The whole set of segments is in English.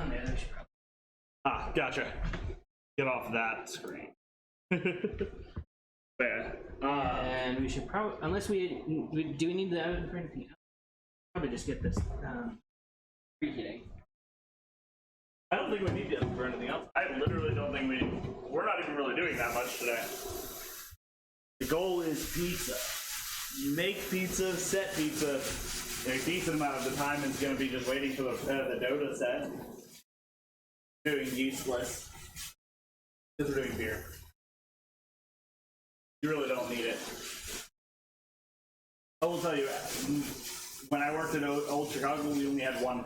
on there. We should probably... Ah, gotcha. Get off that screen. Fair. And we should probably, unless we do we need the oven for anything else? Probably just get this preheating. I don't think we need to for anything else. I literally don't think we're not even really doing that much today. The goal is pizza. You make pizza, set pizza. A decent amount of the time is going to be just waiting for the dough to set. Doing yeastless. Because we're doing beer. You really don't need it. I will tell you, when I worked at Old Chicago, we only had one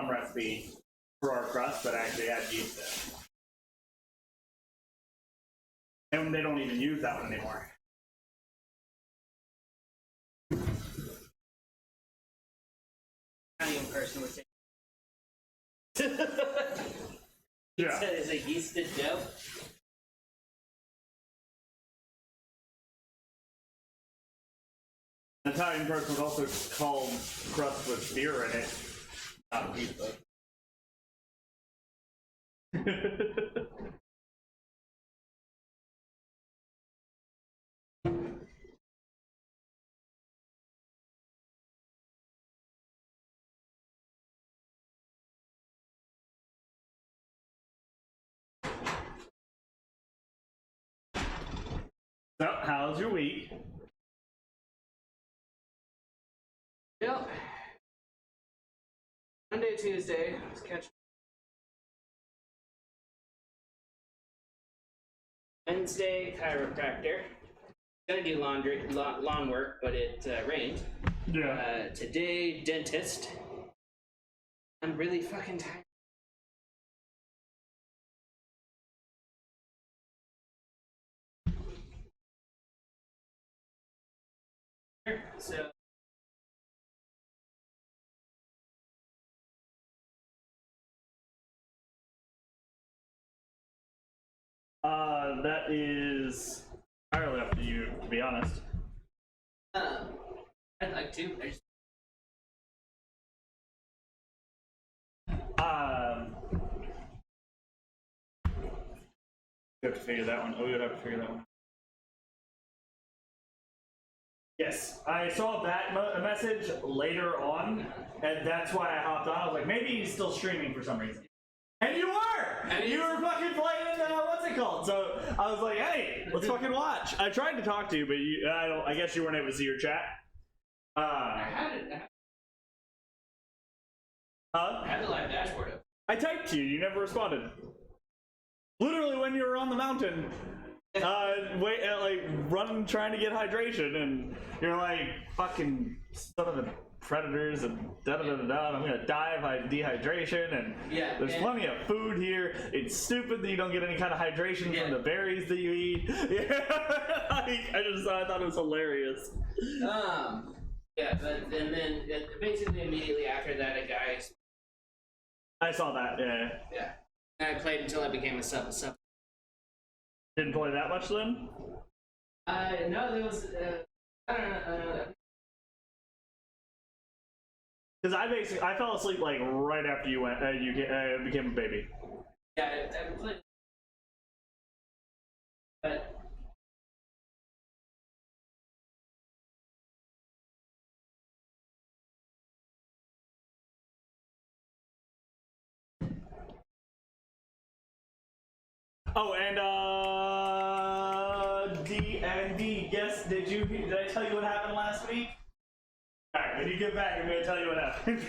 recipe for our crust that actually had yeast in it. And they don't even use that one anymore. Italian person would say. Yeah. Pizza is a yeasted dough. An Italian person would also call crust with beer in it, not pizza. So, how's your week? Yep. Monday, Tuesday, let's catch. Wednesday, chiropractor. Gonna do lawn work, but it rained. Yeah. Today, dentist. I'm really fucking tired. So. That is entirely up to you, to be honest. I'd like to. I just... You have to figure that one. Oh, you'd have to figure that one. Yes, I saw that message later on, and that's why I hopped on. I was like, maybe he's still streaming for some reason. And you were! And you were fucking playing, what's it called? So I was like, hey, let's fucking watch. I tried to talk to you, but I guess you weren't able to see your chat. I had it. Huh? I had the live dashboard up. I typed to you, you never responded. Literally when you were on the mountain, running, trying to get hydration, and you're like, fucking son of the predators and da-da-da-da-da, I'm gonna die of dehydration, and there's plenty of food here. It's stupid that you don't get any kind of hydration from the berries that you eat. I thought it was hilarious. But and then basically immediately after that, a guy. I saw that, yeah. Yeah. And I played until I became a sub. Didn't play that much then? No, there was, I don't know, because I fell asleep like right after you went, you became a baby. Yeah, I played. But. Oh, and D, guess, did I tell you what happened last week? Alright, when you get back, I'm gonna tell you what happened.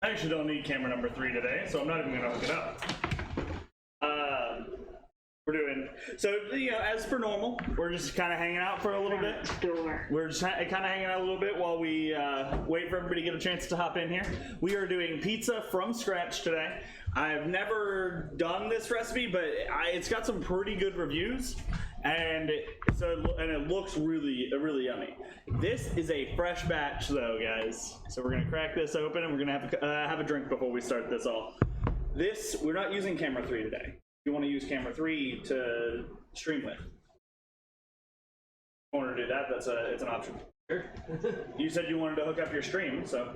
I actually don't need camera number 3 today, so I'm not even gonna hook it up. We're doing so, you know, as per normal. We're just kind of hanging out for a little bit. We're just kind of hanging out a little bit while we wait for everybody to get a chance to hop in here. We are doing pizza from scratch today. I've never done this recipe, but it's got some pretty good reviews, and it looks really yummy. This is a fresh batch, though, guys. So we're gonna crack this open, and we're gonna have a drink before we start this all. We're not using camera 3 today. You want to use camera 3 to stream with. If you want to do that, it's an option. Sure. You said you wanted to hook up your stream, so.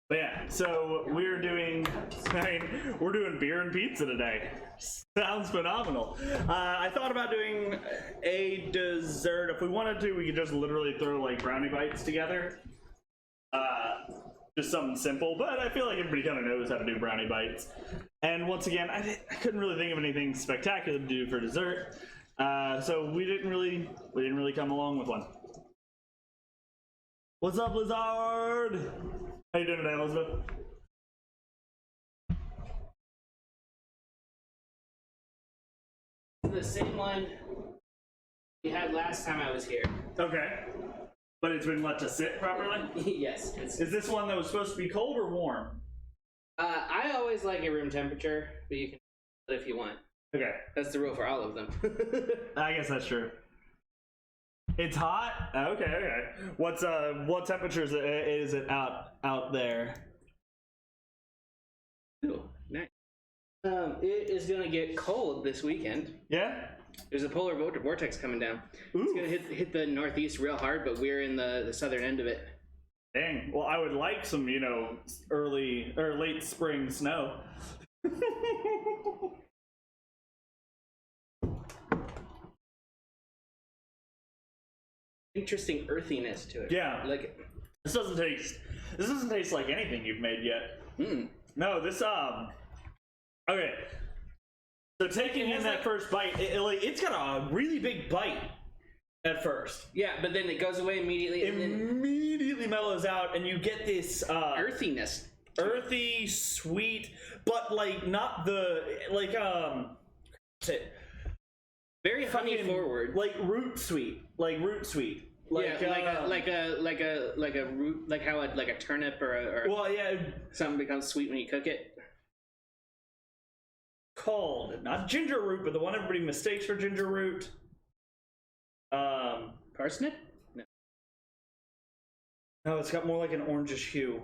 But yeah, so we're doing beer and pizza today. Sounds phenomenal. I thought about doing a dessert. If we wanted to, we could just literally throw like brownie bites together. Just something simple, but I feel like everybody kind of knows how to do brownie bites. And once again, I couldn't really think of anything spectacular to do for dessert, so we didn't really come along with one. What's up, Blizzard? How you doing today, Elizabeth? The same one we had last time I was here. Okay. But it's been let to sit properly? Yes. Is this one that was supposed to be cold or warm? I always like it room temperature, but you can do it if you want. Okay. That's the rule for all of them. I guess that's true. It's hot? Okay. What temperature is it out there? Ooh, nice. It is gonna get cold this weekend. Yeah? There's a polar vortex coming down. Ooh. It's gonna hit the northeast real hard, but we're in the southern end of it. Dang. Well, I would like some, early or late spring snow. Interesting earthiness to it. Yeah. Like This doesn't taste like anything you've made yet. No, this okay. So taking in that first bite, it's got a really big bite at first. yeah, but then it goes away immediately. It And then immediately mellows out, and you get this earthiness. earthy, sweet, but like not the Very honey forward. like root sweet. Like, yeah, like a root, like how a turnip or well, yeah, something becomes sweet when you cook it. called not ginger root, but the one everybody mistakes for ginger root. Parsnip? No, it's got more like an orangish hue.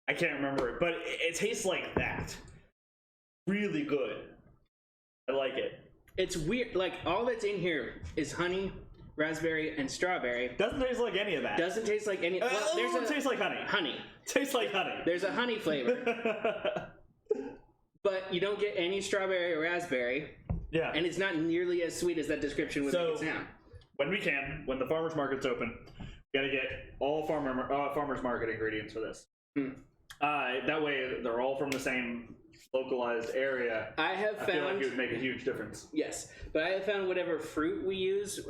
I can't remember it, but it tastes like that. Really good. I like it. It's weird. Like all that's in here is honey, raspberry, and strawberry. Doesn't taste like any of that. Doesn't taste like any. Well, It tastes like honey. honey. Tastes like honey. There's a honey flavor, but you don't get any strawberry or raspberry, Yeah. and it's not nearly as sweet as that description would make it sound. When the farmer's market's open, we gotta get all farmer's market ingredients for this. That way, they're all from the same localized area. I have I found feel like it would make a huge difference. yes, but I have found whatever fruit we use,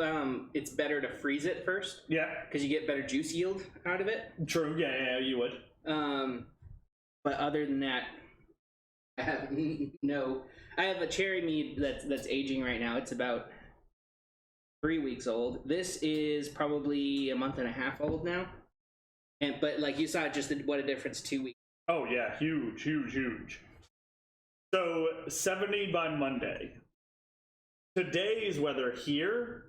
it's better to freeze it first Yeah, because you get better juice yield out of it. true. Yeah, you would. But other than that, I have no. I have a cherry mead that's aging right now. It's about 3 weeks old. This is probably a month and a half old now. But like you saw, just what a difference 2 weeks. Oh yeah, huge. So 70 by Monday. Today's weather here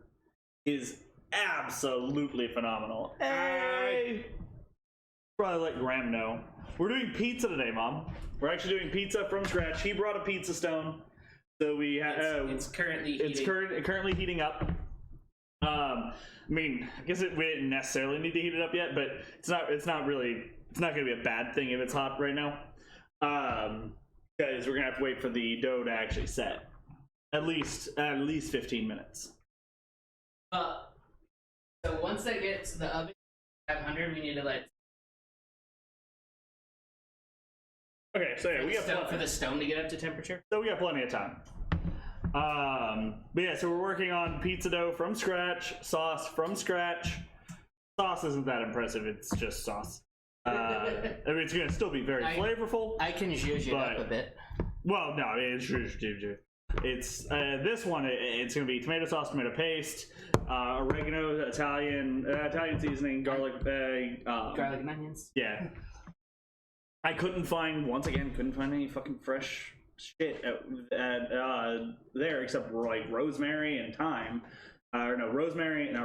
is absolutely phenomenal. Hey! Probably let Graham know. We're doing pizza today, Mom. We're actually doing pizza from scratch. He brought a pizza stone, so we It's currently heating. currently heating up. I mean, I guess we didn't necessarily need to heat it up yet, but it's not going to be a bad thing if it's hot right now. Because we're gonna have to wait for the dough to actually set. At least 15 minutes. So once that gets to the oven 500, we need to let. Okay, so yeah, we got for the stone to get up to temperature. So we got plenty of time. But yeah, so we're working on pizza dough from scratch, sauce from scratch. Sauce isn't that impressive, it's just sauce. I mean, it's gonna still be very flavorful. I can zhuzh it up a bit. Well, no, it's it's this one. It's gonna be tomato sauce, tomato paste, oregano, Italian seasoning, garlic, Garlic and onions. Yeah. I couldn't find any fucking fresh shit at there except like rosemary and thyme. Rosemary and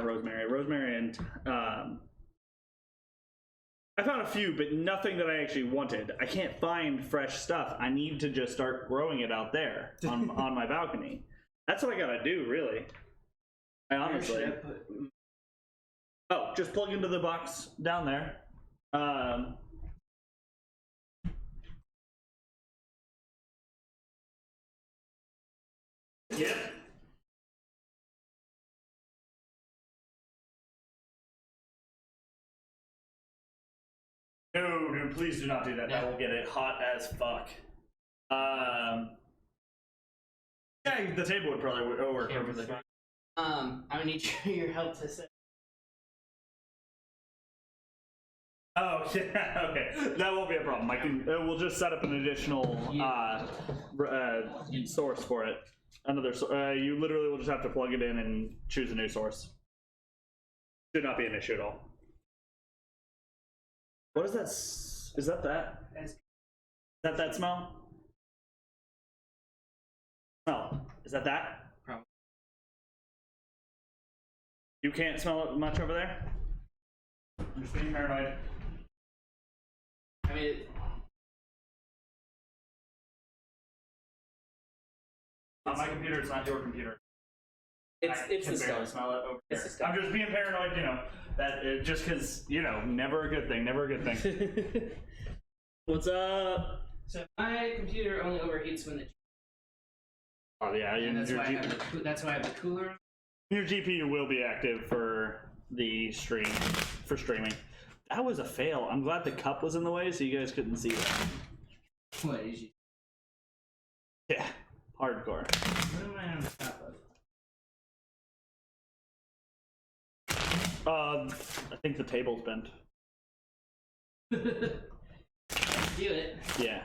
I found a few, but nothing that I actually wanted. I can't find fresh stuff. I need to just start growing it out there on my balcony. That's what I gotta do, really. Honestly. Oh, just plug into the box down there. Yep. No, dude, please do not do that. That will get it hot as fuck. Yeah, the table would probably work perfectly fine. I would need your help to set. Oh yeah, okay. That won't be a problem. I can. We'll just set up an additional source for it. Another. You literally will just have to plug it in and choose a new source. Should not be an issue at all. What is that? Is that that? Is that smell? Smell. Is that that? Probably. You can't smell it much over there? I'm just being paranoid. I mean, on my computer, it's not your computer. It's the barely stuff. smell it over It's there. the stuff. I'm just being paranoid, that just because, never a good thing, never a good thing. What's up? So my computer only overheats when the. Oh yeah, That's why I have the cooler. Your GPU will be active for the streaming. That was a fail. I'm glad the cup was in the way so you guys couldn't see that. What is you? Yeah, hardcore. What am I on top of? I think the table's bent. Let's do it. Yeah.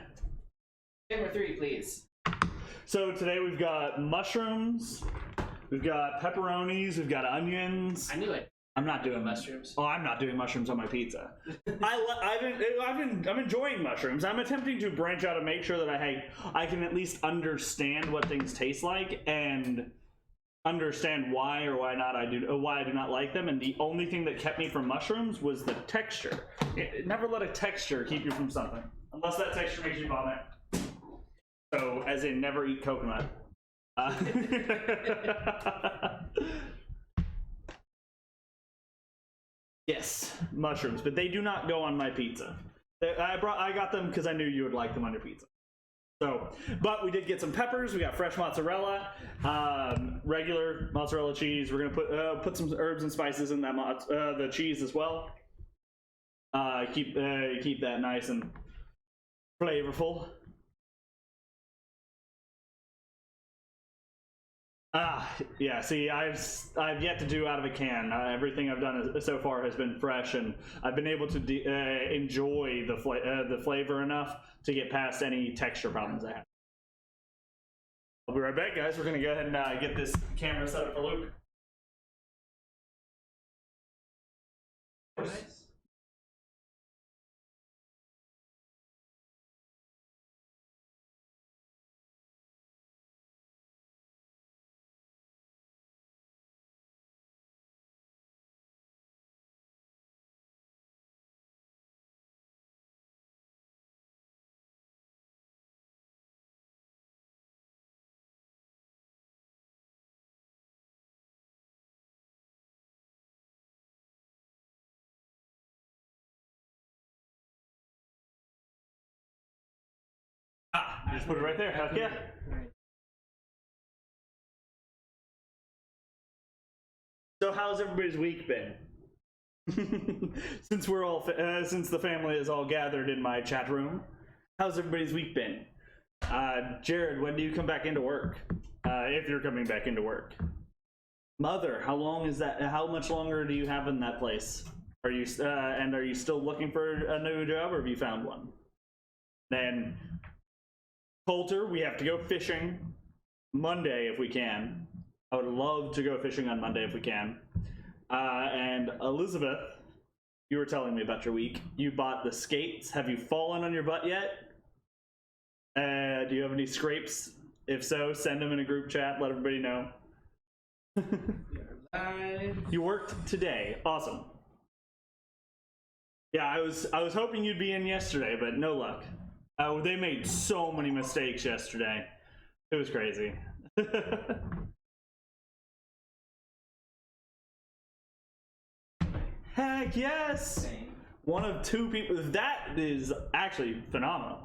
Number 3, please. So today we've got mushrooms, we've got pepperonis, we've got onions. I knew it. I'm not doing mushrooms. Oh, I'm not doing mushrooms on my pizza. I'm enjoying mushrooms. I'm attempting to branch out and make sure that I can at least understand what things taste like and understand why I do not like them. And the only thing that kept me from mushrooms was the texture. Never let a texture keep you from something, unless that texture makes you vomit. So, as in, never eat coconut. Yes, mushrooms, but they do not go on my pizza. I got them because I knew you would like them on your pizza. So, but we did get some peppers. We got fresh mozzarella, regular mozzarella cheese. We're gonna put some herbs and spices in that the cheese as well. Keep that nice and flavorful. Yeah, see, I've yet to do out of a can. Everything I've done so far has been fresh, and I've been able to enjoy the flavor enough to get past any texture problems I have. I'll be right back, guys. We're going to go ahead and get this camera set up for Luke. Nice. Just put it right there. Heck yeah. So how's everybody's week been? Since the family is all gathered in my chat room, how's everybody's week been? Jared, when do you come back into work? If you're coming back into work. Mother, how long is that? How much longer do you have in that place? Are you and are you still looking for a new job, or have you found one? Then, Coulter, we have to go fishing Monday if we can. I would love to go fishing on Monday if we can. And Elizabeth, you were telling me about your week. You bought the skates. Have you fallen on your butt yet? Do you have any scrapes? If so, send them in a group chat. Let everybody know. You worked today. Awesome. Yeah, I was hoping you'd be in yesterday, but no luck. They made so many mistakes yesterday. It was crazy. Heck yes! One of two people. That is actually phenomenal.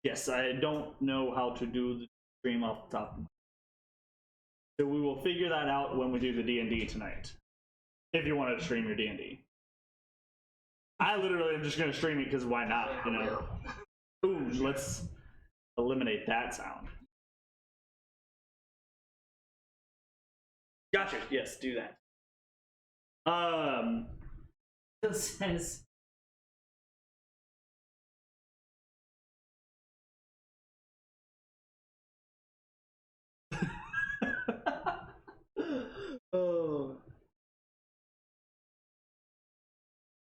Yes, I don't know how to do the stream off the top of my head. So we will figure that out when we do the D&D tonight. If you wanted to stream your D&D. I literally am just going to stream it because why not, you know? Ooh, let's eliminate that sound. Gotcha. Yes, do that. It says oh.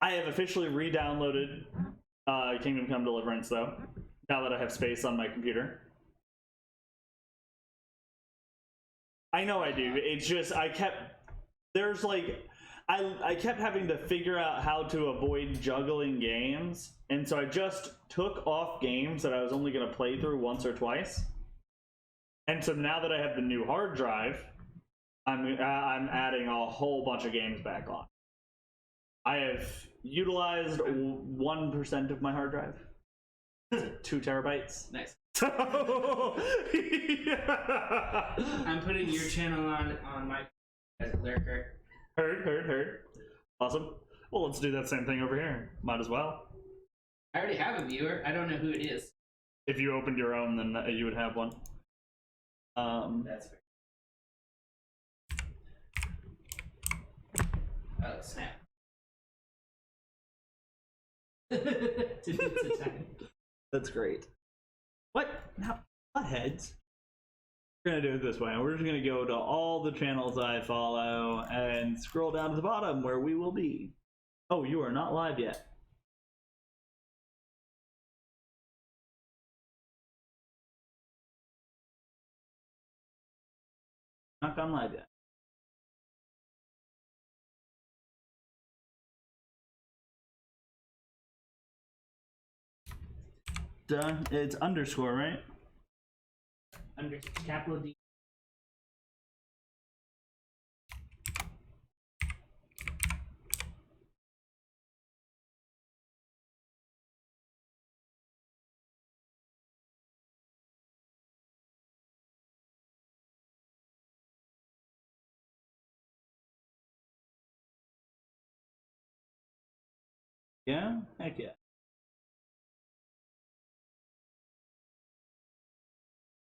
I have officially re-downloaded Kingdom Come Deliverance, though, now that I have space on my computer. I know I do. It's just I kept having to figure out how to avoid juggling games, and so I just took off games that I was only going to play through once or twice. And so now that I have the new hard drive, I'm adding a whole bunch of games back on. I have utilized 1% of my hard drive. 2 terabytes. nice. Yeah. I'm putting your channel on my as a lurker. Heard. Awesome. Well, let's do that same thing over here. Might as well. I already have a viewer. I don't know who it is. If you opened your own, then you would have one. That's fair. Oh, snap. That's great. What? Now, heads. We're gonna do it this way. We're just gonna go to all the channels I follow and scroll down to the bottom where we will be. Oh, you are not live yet. Not gone live yet. It's underscore, right? Under capital D. Yeah? Heck yeah.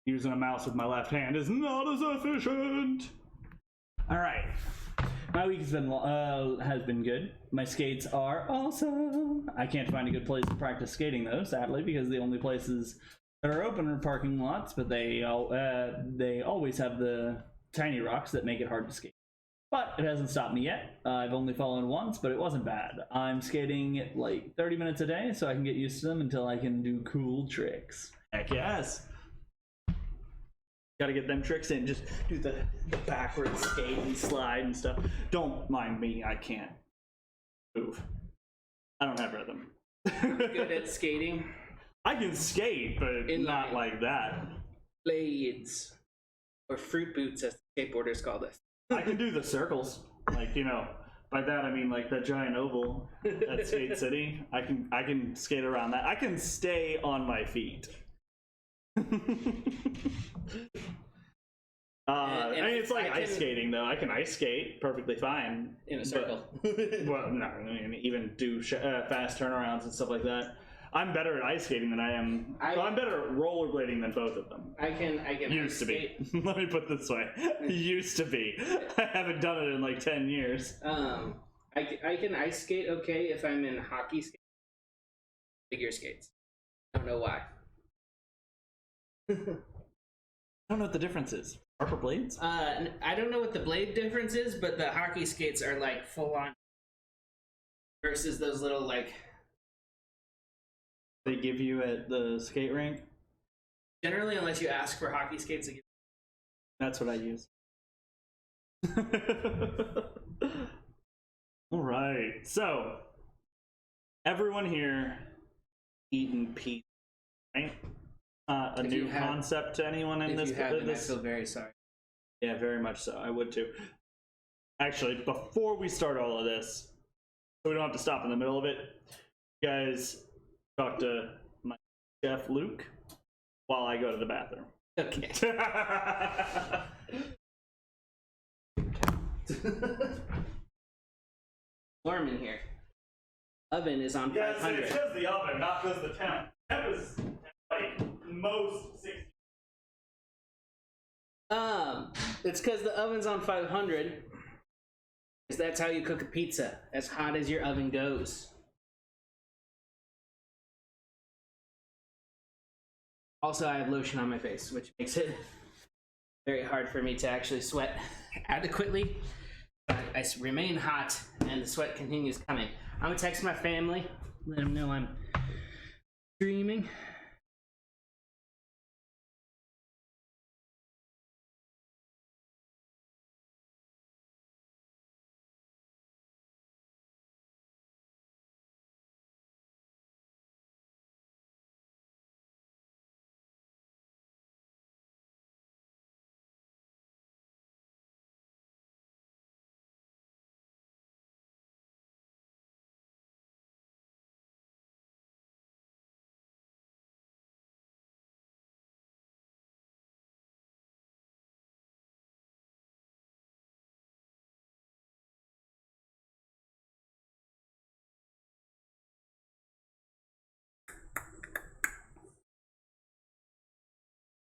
Using a mouse with my left hand is not as efficient. All right, my week has been good. My skates are awesome. I can't find a good place to practice skating though, sadly, because the only places that are open are parking lots. But they always have the tiny rocks that make it hard to skate. But it hasn't stopped me yet. I've only fallen once, but it wasn't bad. I'm skating like 30 minutes a day, so I can get used to them until I can do cool tricks. Heck yes. Gotta get them tricks in. Just do the backwards skate and slide and stuff. Don't mind me. I can't move. I don't have rhythm. Good at skating. I can skate, but not like that. Blades. Or fruit boots, as skateboarders call this. I can do the circles. Like, you know, by that I mean like the giant oval at Skate City. I can skate around that. I can stay on my feet. I mean, it's like ice skating, though. I can ice skate perfectly fine in a circle. Well, no, I mean, even do fast turnarounds and stuff like that. I'm better at ice skating than I am. I'm better at rollerblading than both of them. I can Used to be. Let me put it this way. Used to be. I haven't done it in like 10 years. I can ice skate okay if I'm in hockey skates, figure skates. I don't know why. I don't know what the difference is. Sharper blades? I don't know what the blade difference is, but the hockey skates are like full on versus those little like they give you at the skate rink. Generally, unless you ask for hockey skates, that's what I use. All right, so everyone here eating pizza, right? A new concept to anyone in this. I feel very sorry. Yeah, very much so. I would too. Actually, before we start all of this, so we don't have to stop in the middle of it, you guys talk to my chef Luke while I go to the bathroom. Okay. Warm in here. Oven is on 500. Yeah, it's because the oven, not because the temp. Temp is like most 60. It's because the oven's on 500. Because that's how you cook a pizza, as hot as your oven goes. Also, I have lotion on my face, which makes it very hard for me to actually sweat adequately. I remain hot, and the sweat continues coming. I'm gonna text my family, let them know I'm streaming.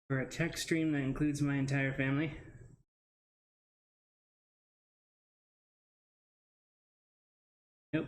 For a tech stream that includes my entire family. Nope.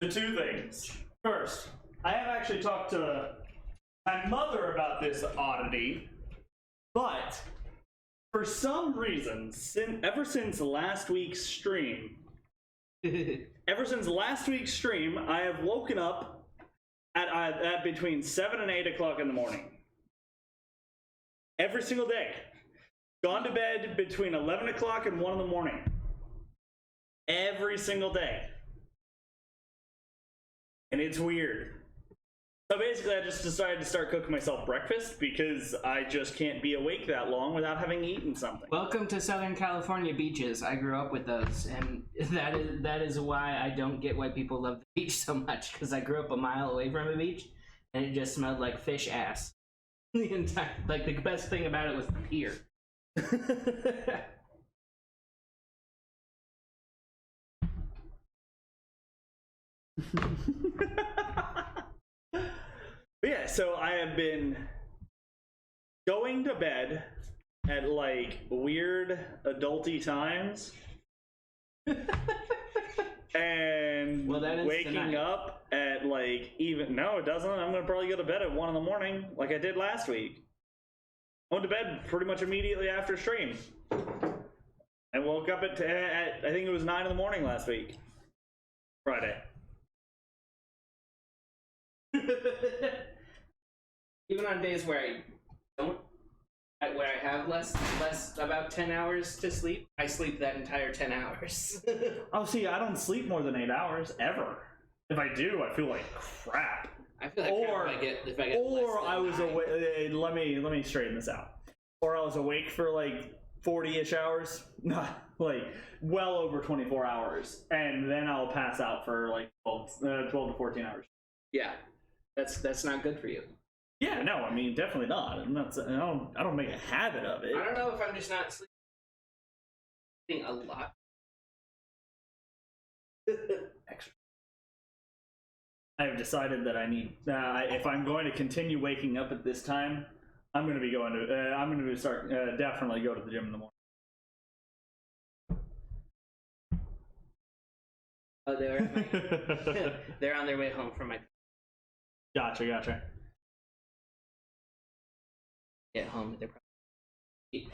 The two things. First, I have actually talked to my mother about this oddity, but for some reason, ever since last week's stream, I have woken up at between 7 and 8 o'clock in the morning. Every single day. Gone to bed between 11 o'clock and 1 in the morning. Every single day. And it's weird. So basically, I just decided to start cooking myself breakfast because I just can't be awake that long without having eaten something. Welcome to Southern California beaches. I grew up with those, and that is why I don't get why people love the beach so much, because I grew up a mile away from a beach, and it just smelled like fish ass. The entire, like, the best thing about it was the pier. Yeah, so I have been going to bed at like weird adulty times and waking up at like no, it doesn't. I'm gonna probably go to bed at 1 in the morning like I did last week. I went to bed pretty much immediately after stream. I woke up at I think it was 9 in the morning last week. Friday. Even on days where I don't, where I have less about 10 hours to sleep, I sleep that entire 10 hours. Oh, see, I don't sleep more than 8 hours ever. If I do, I feel like crap. I feel like crap if I get or less than I was 9. awake. Let me straighten this out. Or I was awake for like 40-ish hours, like well over 24 hours, and then I'll pass out for like 12 to 14 hours. Yeah, that's not good for you. Yeah, no, I mean definitely not. And I don't make a habit of it. I don't know if I'm just not sleeping a lot. Extra. I've decided that I need. If I'm going to continue waking up at this time, I'm going to be going to. I'm going to start definitely go to the gym in the morning. Oh, they're on their way home from my. Gotcha. Get home, they're probably.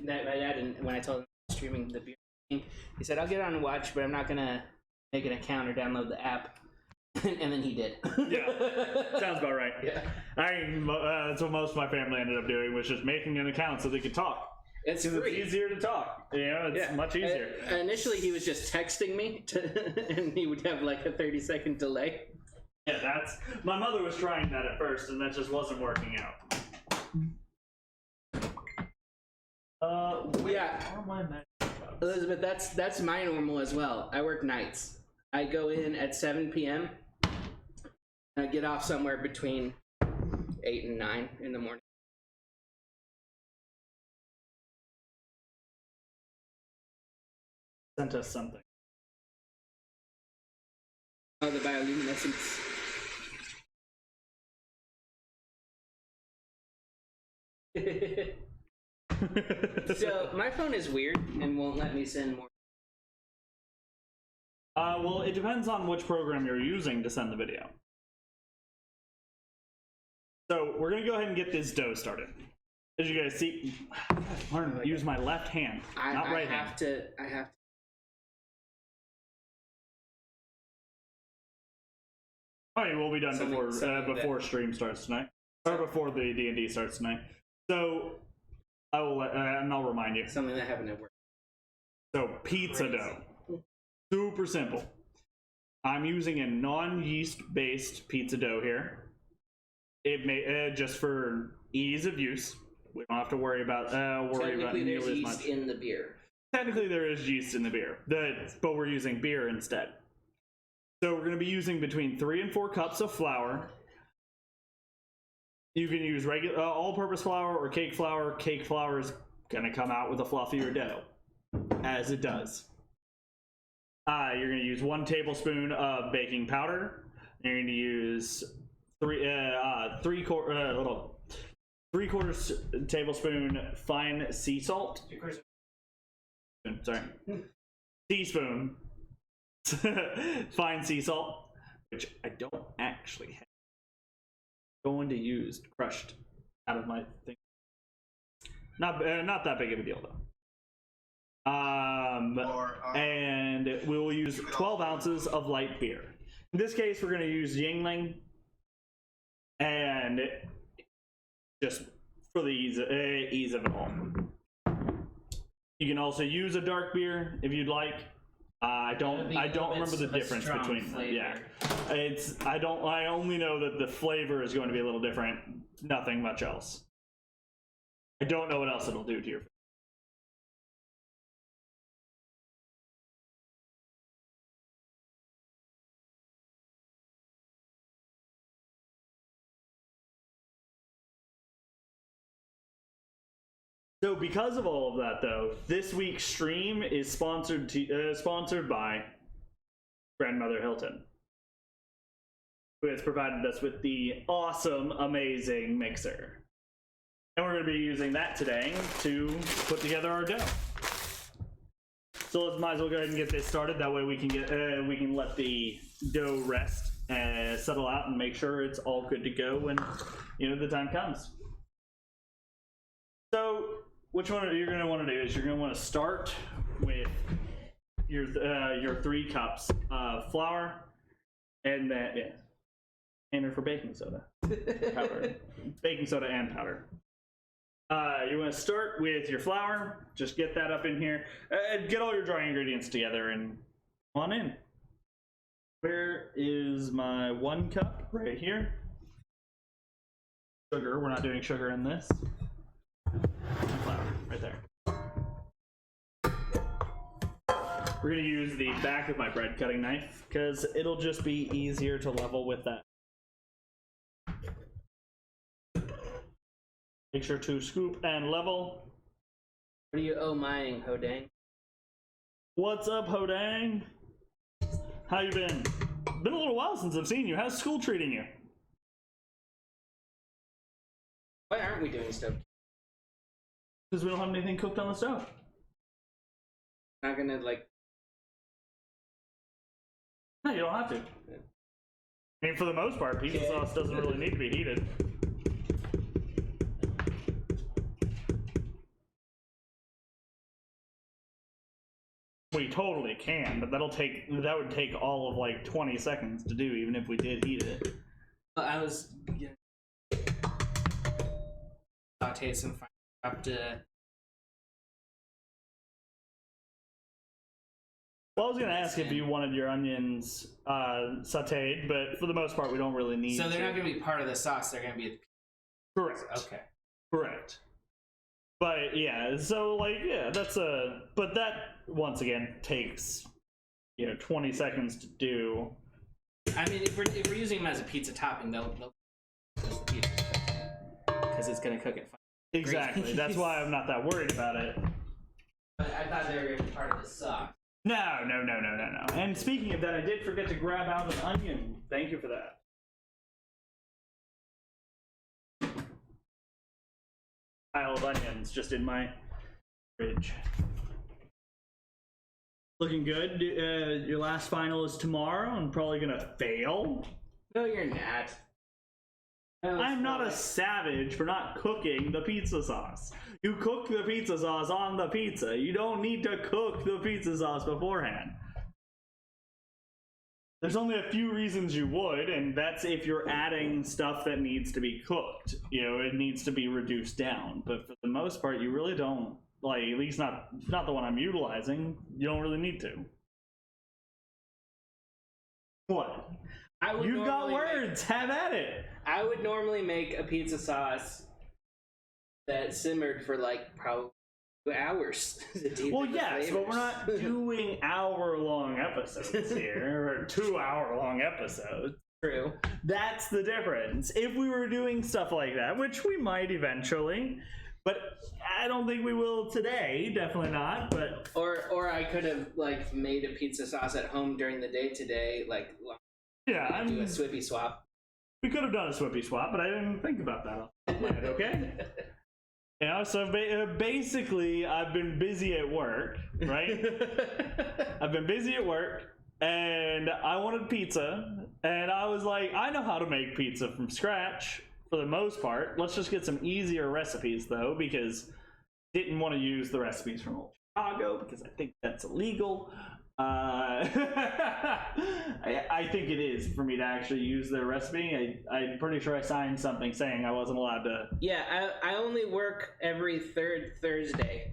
My dad, and when I told him I was streaming the beer, he said, "I'll get on and watch, but I'm not gonna make an account or download the app." And then he did. Yeah, sounds about right. Yeah. That's what most of my family ended up doing, was just making an account so they could talk. It's easier to talk. It's much easier. Initially, he was just texting me, and he would have like a 30-second delay. Yeah, my mother was trying that at first, and that just wasn't working out. Yeah, Elizabeth, that's my normal as well. I work nights. I go in at 7 p.m. and I get off somewhere between 8 and 9 in the morning. Sent us something. Oh, the bioluminescence. So my phone is weird and won't let me send more. Well, it depends on which program you're using to send the video. So we're gonna go ahead and get this dough started. As you guys see, I learn to use my left hand, not right hand. I have to. Oh, yeah, we'll be done before stream starts tonight, or before the D&D starts tonight. So I will, and I'll remind you. Something that happened at work. So pizza dough, super simple. I'm using a non-yeast based pizza dough here. It may just for ease of use. We don't have to worry about nearly as much. Yeast in the beer. Technically, there is yeast in the beer, but we're using beer instead. So we're going to be using between 3 and 4 cups of flour. You can use regular all-purpose flour or cake flour. Cake flour is going to come out with a fluffier dough, as it does. You're going to use 1 tablespoon of baking powder. You're going to use 3/4 tablespoon fine sea salt. Sorry, teaspoon. Fine sea salt, which I don't actually have. I'm going to use crushed out of my thing. Not that big of a deal though. And we will use 12 ounces of light beer. In this case, we're going to use Yingling, and just for the ease of it all. You can also use a dark beer if you'd like. I don't remember the difference between them. Yeah, I only know that the flavor is going to be a little different. Nothing much else. I don't know what else it'll do to your food. So because of all of that, though, this week's stream is sponsored by Grandmother Hilton, who has provided us with the awesome, amazing mixer. And we're going to be using that today to put together our dough. So let's might as well go ahead and get this started. That way we can let the dough rest and settle out and make sure it's all good to go when the time comes. So which one you're going to want to do is you're going to want to start with your 3 cups of flour, and then aiming for baking soda, powder, baking soda and powder. You want to start with your flour. Just get that up in here. Get all your dry ingredients together and come on in. Where is my 1 cup? Right here. Sugar. We're not doing sugar in this. Flour. Right there. We're going to use the back of my bread cutting knife because it'll just be easier to level with that. Make sure to scoop and level. What are you oh-mying, Hodang? What's up, Hodang? How you been? Been a little while since I've seen you. How's school treating you? Why aren't we doing stuff? Because we don't have anything cooked on the stove. Not gonna like. No, you don't have to. I mean, for the most part, pizza sauce doesn't really need to be heated. We totally can, but that would take all of like 20 seconds to do, even if we did heat it. I was saute some fire up to. Well, I was gonna ask if you wanted your onions sauteed, but for the most part, we don't really need. So they're not gonna be part of the sauce. They're gonna be. Correct. Okay. Correct. But yeah, so like that's but that once again takes 20 seconds to do. I mean, if we're using them as a pizza topping, they'll because it's gonna cook it. Exactly. That's why I'm not that worried about it. But I thought they were gonna be part of the sauce. No. And speaking of that, I did forget to grab out an onion. Thank you for that. Pile of onions just in my fridge. Looking good. Your last final is tomorrow. I'm probably gonna fail. No, you're not. I'm not a savage for not cooking the pizza sauce. You cook the pizza sauce on the pizza. You don't need to cook the pizza sauce beforehand. There's only a few reasons you would, and that's if you're adding stuff that needs to be cooked. It needs to be reduced down. But for the most part, you really don't. Like, at least not the one I'm utilizing. You don't really need to. What? You've got words. Have at it. I would normally make a pizza sauce that simmered for like probably 2 hours. Well, yes, but we're not doing hour-long episodes here, or 2-hour-long episodes. True. That's the difference. If we were doing stuff like that, which we might eventually, but I don't think we will today. Definitely not. But or I could have like made a pizza sauce at home during the day today, like yeah, do a Swippy swap. We could have done a Swippy swap, but I didn't think about that off the top of my head, okay? So basically, I've been busy at work, right? I've been busy at work, and I wanted pizza, and I was like, I know how to make pizza from scratch for the most part. Let's just get some easier recipes, though, because I didn't want to use the recipes from Old Chicago, because I think that's illegal. I think it is for me to actually use their recipe. I'm pretty sure I signed something saying I wasn't allowed to. Yeah, I only work every third Thursday.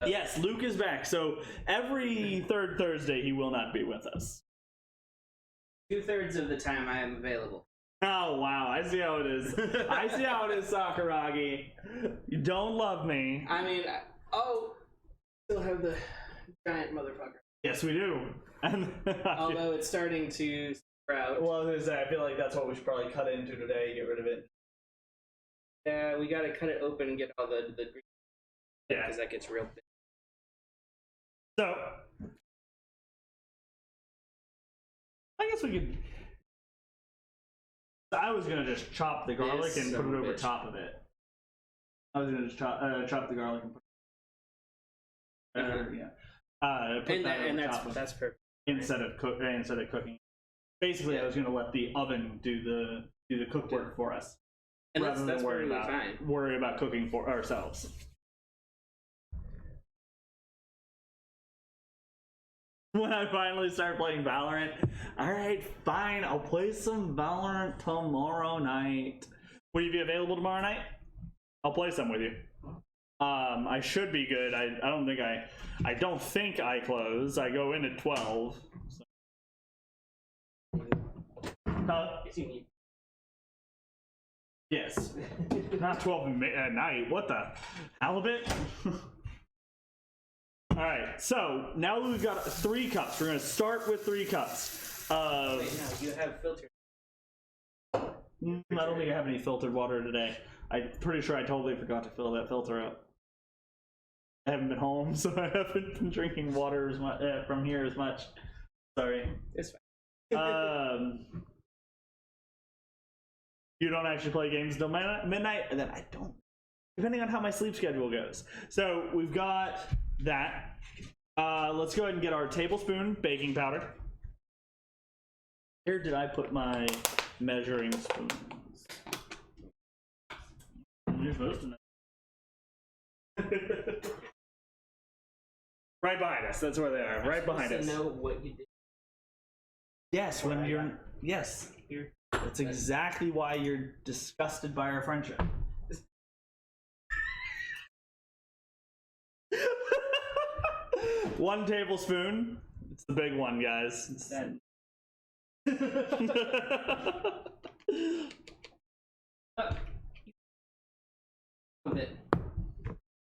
Yes, Luke is back. So every third Thursday he will not be with us. 2/3 of the time I am available. Oh wow, I see how it is. I see how it is, Sakuragi. You don't love me. I mean, still have the giant motherfucker. Yes, we do. Although it's starting to sprout. Well, I feel like that's what we should probably cut into today, get rid of it. Yeah, we gotta cut it open and get all the green. Yeah. Because that gets real thick. So, I guess we could... I was going to just chop the garlic and put it over top of it. I was going to just chop the garlic and put it... That's perfect. Instead of cooking. Basically, I was going to let the oven do the cook work for us, and rather that's than worry about cooking for ourselves. When I finally start playing Valorant, all right, fine, I'll play some Valorant tomorrow night. Will you be available tomorrow night? I'll play some with you. I should be good. I don't think I close. I go in at 12. So. Yes. Not 12 at night. What the halibut? All right. So now we've got 3 cups. We're gonna start with 3 cups. Wait, no, you have filtered. I don't think I have any filtered water today. I'm pretty sure I totally forgot to fill that filter up. I haven't been home, so I haven't been drinking water as much from here as much. Sorry. It's fine. You don't actually play games until midnight, and then I don't, depending on how my sleep schedule goes. So we've got that. Let's go ahead and get our tablespoon baking powder. Where did I put my measuring spoons? You're supposed to know. Right behind us. That's where they are. Right behind us. Know what you did. Yes, when you're. Yes. That's exactly why you're disgusted by our friendship. One tablespoon. It's the big one, guys.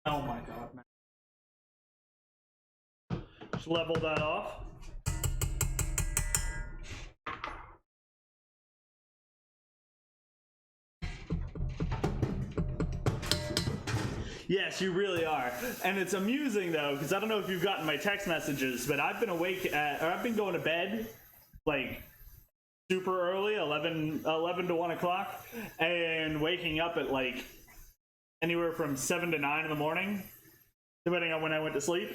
Oh my god, man. Just level that off. Yes, you really are. And it's amusing though, because I don't know if you've gotten my text messages, but I've been awake or I've been going to bed like super early, 11 to 1 o'clock, and waking up at like anywhere from 7 to 9 in the morning, depending on when I went to sleep.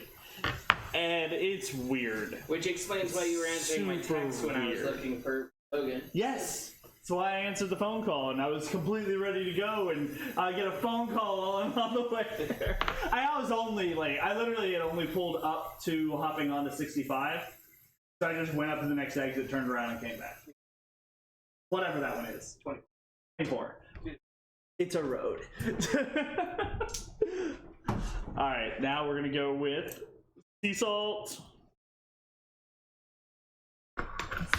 And it's weird. Which explains why you were answering my text when I was looking for Logan. Yes! That's why I answered the phone call, and I was completely ready to go, and I get a phone call while I'm on the way there. I literally had only pulled up to hopping onto 65, so I just went up to the next exit, turned around, and came back. Whatever that one is. 24. It's a road. Alright, now we're going to go with sea salt.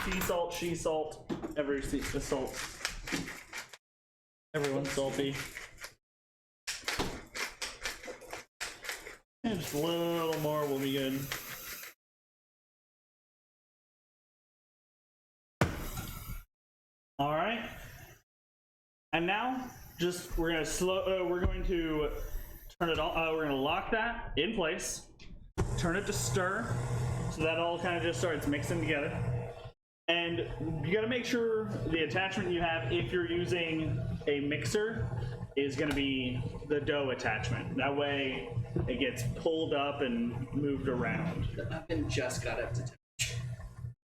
Sea salt, she salt, salt. Everyone's salty. And just a little more will be good. All right. And now, we're going to turn it on. We're going to lock that in place. Turn it to stir, so that all kind of just starts mixing together. And you got to make sure the attachment you have, if you're using a mixer, is going to be the dough attachment. That way it gets pulled up and moved around. The oven just got up to temperature.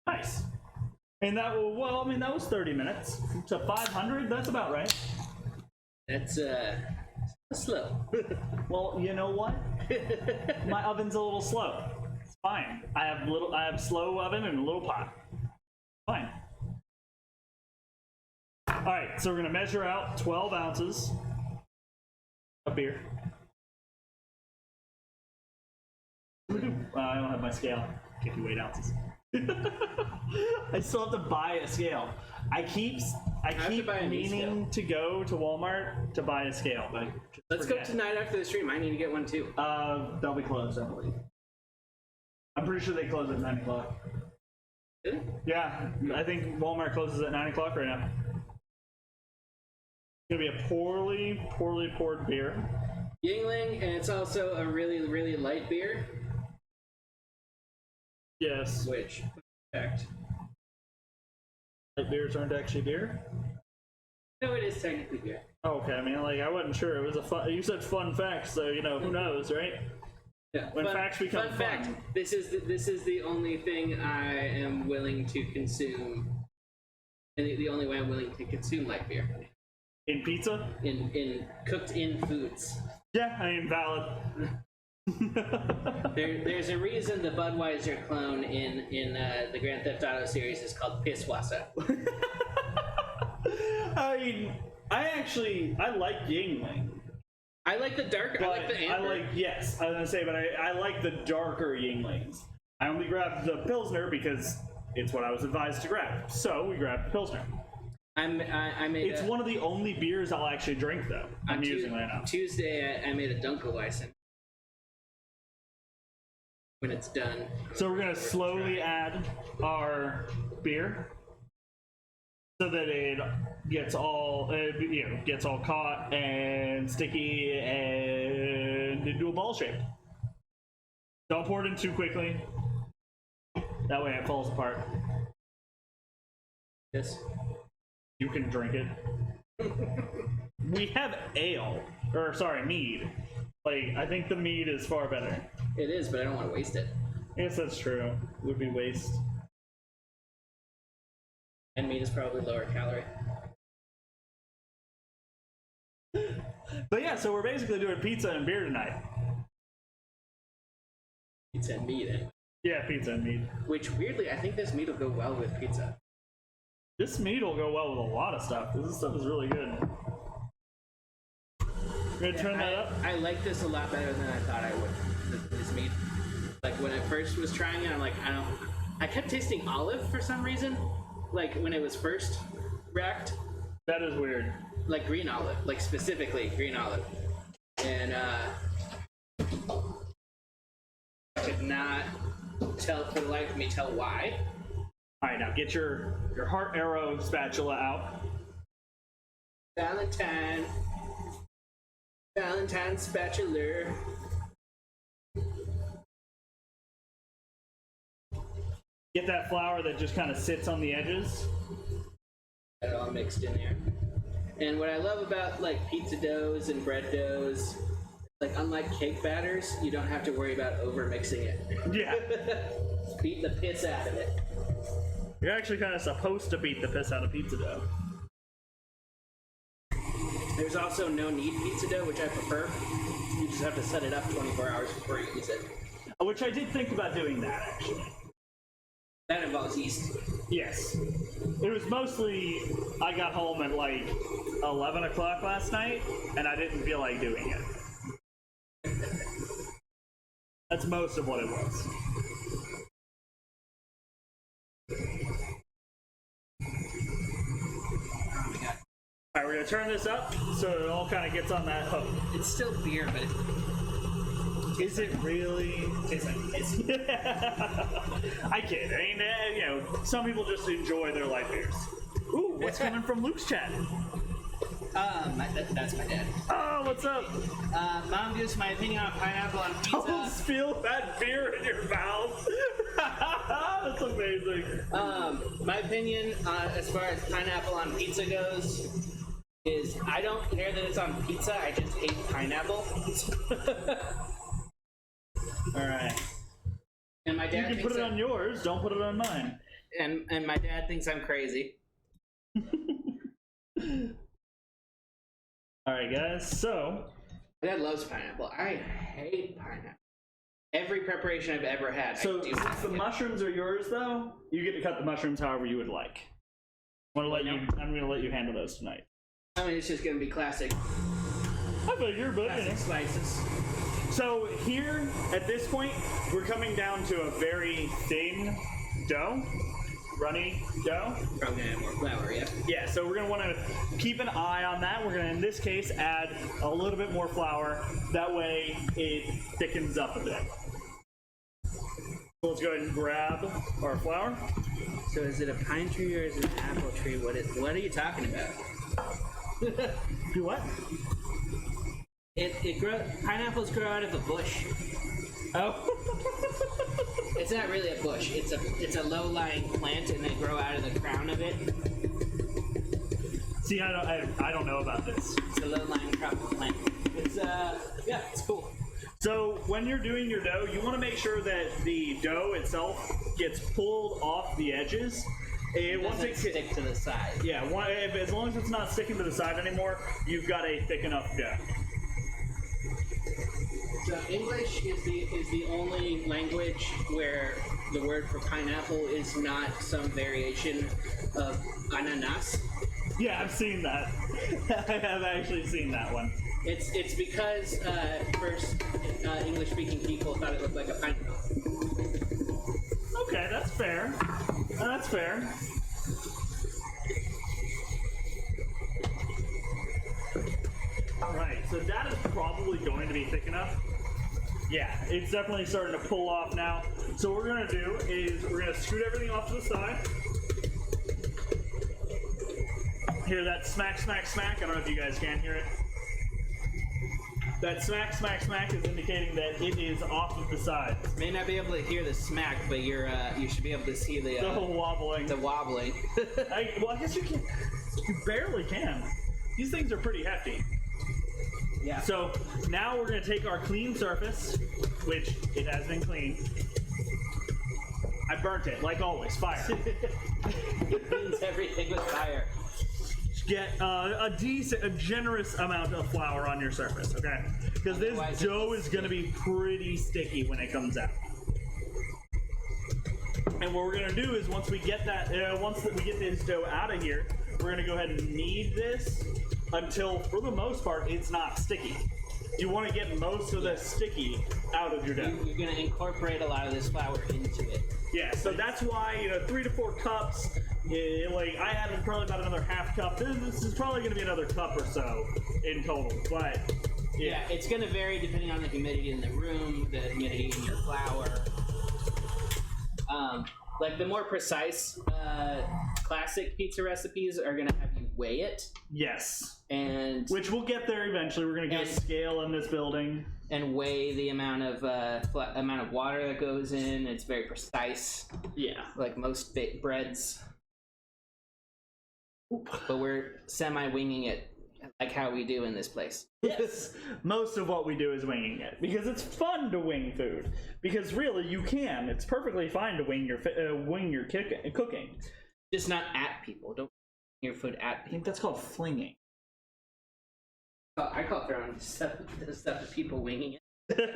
Nice. And that was 30 minutes to 500. That's about right. That's slow. Well, you know what? My oven's a little slow. It's fine. I have slow oven and a little pot. Fine. All right, so we're gonna measure out 12 ounces of beer. I don't have my scale. Can't do 8 ounces. I still have to buy a scale. I keep meaning to go to Walmart to buy a scale, but let's go tonight after the stream. I need to get one too. They'll be closed, I believe. I'm pretty sure they close at 9 o'clock. Really? Yeah, I think Walmart closes at 9 o'clock right now. It's gonna be a poorly poured beer. Yingling, and it's also a really, really light beer. Yes. Which, fact. Light beers aren't actually beer? No, it is technically beer. Oh, okay, I mean, I wasn't sure. It was you said fun facts, so, who knows, right? Yeah. When facts become fun fact, this is the only thing I am willing to consume, and the only way I'm willing to consume light beer. In pizza? In cooked in foods. Yeah, I mean, valid. There's a reason the Budweiser clone in the Grand Theft Auto series is called Pisswassa. I mean, I like Yingling. I like the dark. I like the amber. Yes, I was gonna say, but I like the darker Yinglings. I only grabbed the Pilsner because it's what I was advised to grab. So we grabbed the Pilsner. I made. It's one of the only beers I'll actually drink, though. I'm using right now. Tuesday, I made a Dunkelweizen. When it's done. So we're gonna slowly add our beer so that it gets all gets all caught and sticky and into a ball shape. Don't pour it in too quickly. That way it falls apart. Yes. You can drink it. We have ale, or sorry, mead. Like, I think the mead is far better. It is, but I don't want to waste it. I guess that's true. Would be waste. And meat is probably lower calorie. But yeah, so we're basically doing pizza and beer tonight. Pizza and meat, eh? Yeah, pizza and meat. Which, weirdly, I think this meat will go well with pizza. This meat will go well with a lot of stuff. This stuff is really good. We're gonna turn that up. I like this a lot better than I thought I would. This meat. Like when I first was trying it, I'm like, I kept tasting olive for some reason. Like when it was first racked. That is weird. Like green olive, like specifically green olive. And I could not tell for the life of me tell why. Alright, now get your heart arrow spatula out. Valentine spatula. Get that flour that just kind of sits on the edges. That all mixed in there. And what I love about like pizza doughs and bread doughs, like unlike cake batters, you don't have to worry about over mixing it. Yeah. Beat the piss out of it. You're actually kind of supposed to beat the piss out of pizza dough. There's also no knead pizza dough, which I prefer. You just have to set it up 24 hours before you use it. Which I did think about doing that, actually. That involves yeast. Yes. It was mostly, I got home at like 11 o'clock last night, and I didn't feel like doing it. That's most of what it was. Alright, we're gonna turn this up so it all kind of gets on that hook. It's still beer, but Is it really? it's I kid. I mean, you know, some people just enjoy their light beers. Ooh, what's coming from Luke's chat? that's my dad. Oh, what's up? Mom gives my opinion on pineapple on pizza. Don't spill that beer in your mouth. That's amazing. My opinion as far as pineapple on pizza goes is I don't care that it's on pizza. I just hate pineapple. All right. And my dad You can put it on yours. Don't put it on mine. And my dad thinks I'm crazy. All right, guys. So My dad loves pineapple. I hate pineapple. Every preparation I've ever had. So I do since not the get. mushrooms are yours, though, you get to cut the mushrooms however you would like. I'm gonna let you handle those tonight. I mean, it's just gonna be classic. I figure, but you know. Classic slices. So here, at this point, we're coming down to a very thin dough, runny dough. Probably gonna add more flour, yeah. Yeah, so we're gonna want to keep an eye on that. We're gonna, in this case, add a little bit more flour. That way, it thickens up a bit. So let's go ahead and grab our flour. So is it a pine tree or is it an apple tree? What are you talking about? Do what? Pineapples grow out of a bush. Oh. It's not really a bush. It's a low-lying plant, and they grow out of the crown of it. See, I don't know about this. It's a low-lying tropical plant. It's yeah, it's cool. So when you're doing your dough, you want to make sure that the dough itself gets pulled off the edges. Once it stick to the side. Yeah, as long as it's not sticking to the side anymore, you've got a thick enough dough. So English is the only language where the word for pineapple is not some variation of ananas. Yeah, I've seen that. I have actually seen that one. It's because first English-speaking people thought it looked like a pine cone. Okay, that's fair. That's fair. Alright, so that is probably going to be thick enough. Yeah, it's definitely starting to pull off now. So what we're going to do is we're going to scoot everything off to the side. Hear that smack, smack, smack? I don't know if you guys can hear it. That smack, smack, smack is indicating that it is off of the side. May not be able to hear the smack, but you should be able to see the wobbling. The wobbling. I guess you can. You barely can. These things are pretty hefty. Yeah. So now we're going to take our clean surface, which it has been cleaned. I burnt it, like always. Fire. It cleans everything with fire. Get a generous amount of flour on your surface, okay? Because this dough is going to be pretty sticky when it comes out. And what we're going to do is once we get that, once we get this dough out of here, we're going to go ahead and knead this until, for the most part, it's not sticky. You want to get most of the sticky out of your dough. You're going to incorporate a lot of this flour into it. Yeah, so that's why 3 to 4 cups. Like I added probably about another half cup. This is probably going to be another cup or so in total. But yeah, it's going to vary depending on the humidity in the room, the humidity in your flour. Like the more precise classic pizza recipes are going to have you weigh it. Yes. And which we'll get there eventually. We're going to get a scale in this building and weigh the amount of water that goes in. It's very precise. Yeah. Like most baked breads. But we're semi-winging it like how we do in this place. Yes, most of what we do is winging it because it's fun to wing food. Because really, you can. It's perfectly fine to wing your cooking. Just not at people. Don't wing your food at people. I think that's called flinging. I call throwing stuff to people winging it.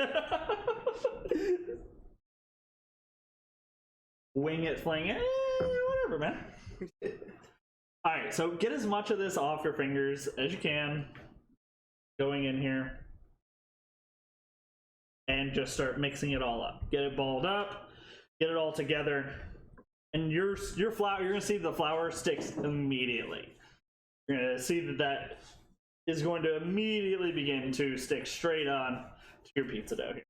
Wing it, fling it, whatever, man. Alright, so get as much of this off your fingers as you can. Going in here. And just start mixing it all up. Get it balled up. Get it all together. And your flour, you're going to see the flour sticks immediately. You're going to see that is going to immediately begin to stick straight on to your pizza dough here.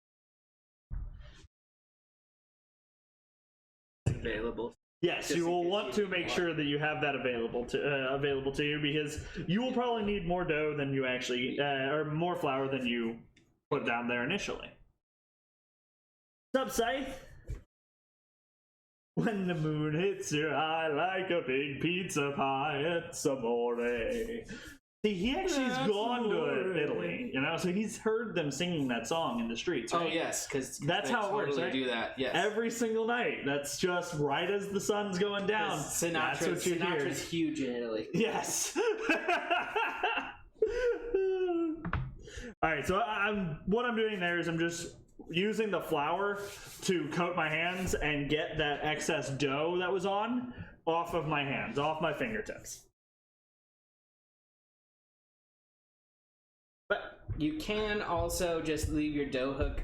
It's available. Yes, you will want to make sure that you have that available to you because you will probably need more dough than you actually, or more flour than you put down there initially. What's up, Scythe? When the moon hits your eye like a big pizza pie, it's amore. See, he actually has gone to Italy, so he's heard them singing that song in the streets, right? Oh, yes, because that's how it works, right? Do that, yes. Every single night. That's just right as the sun's going down. Sinatra's huge in Italy. Yes. All right, so what I'm doing there is I'm just using the flour to coat my hands and get that excess dough that was on off of my hands, off my fingertips. But you can also just leave your dough hook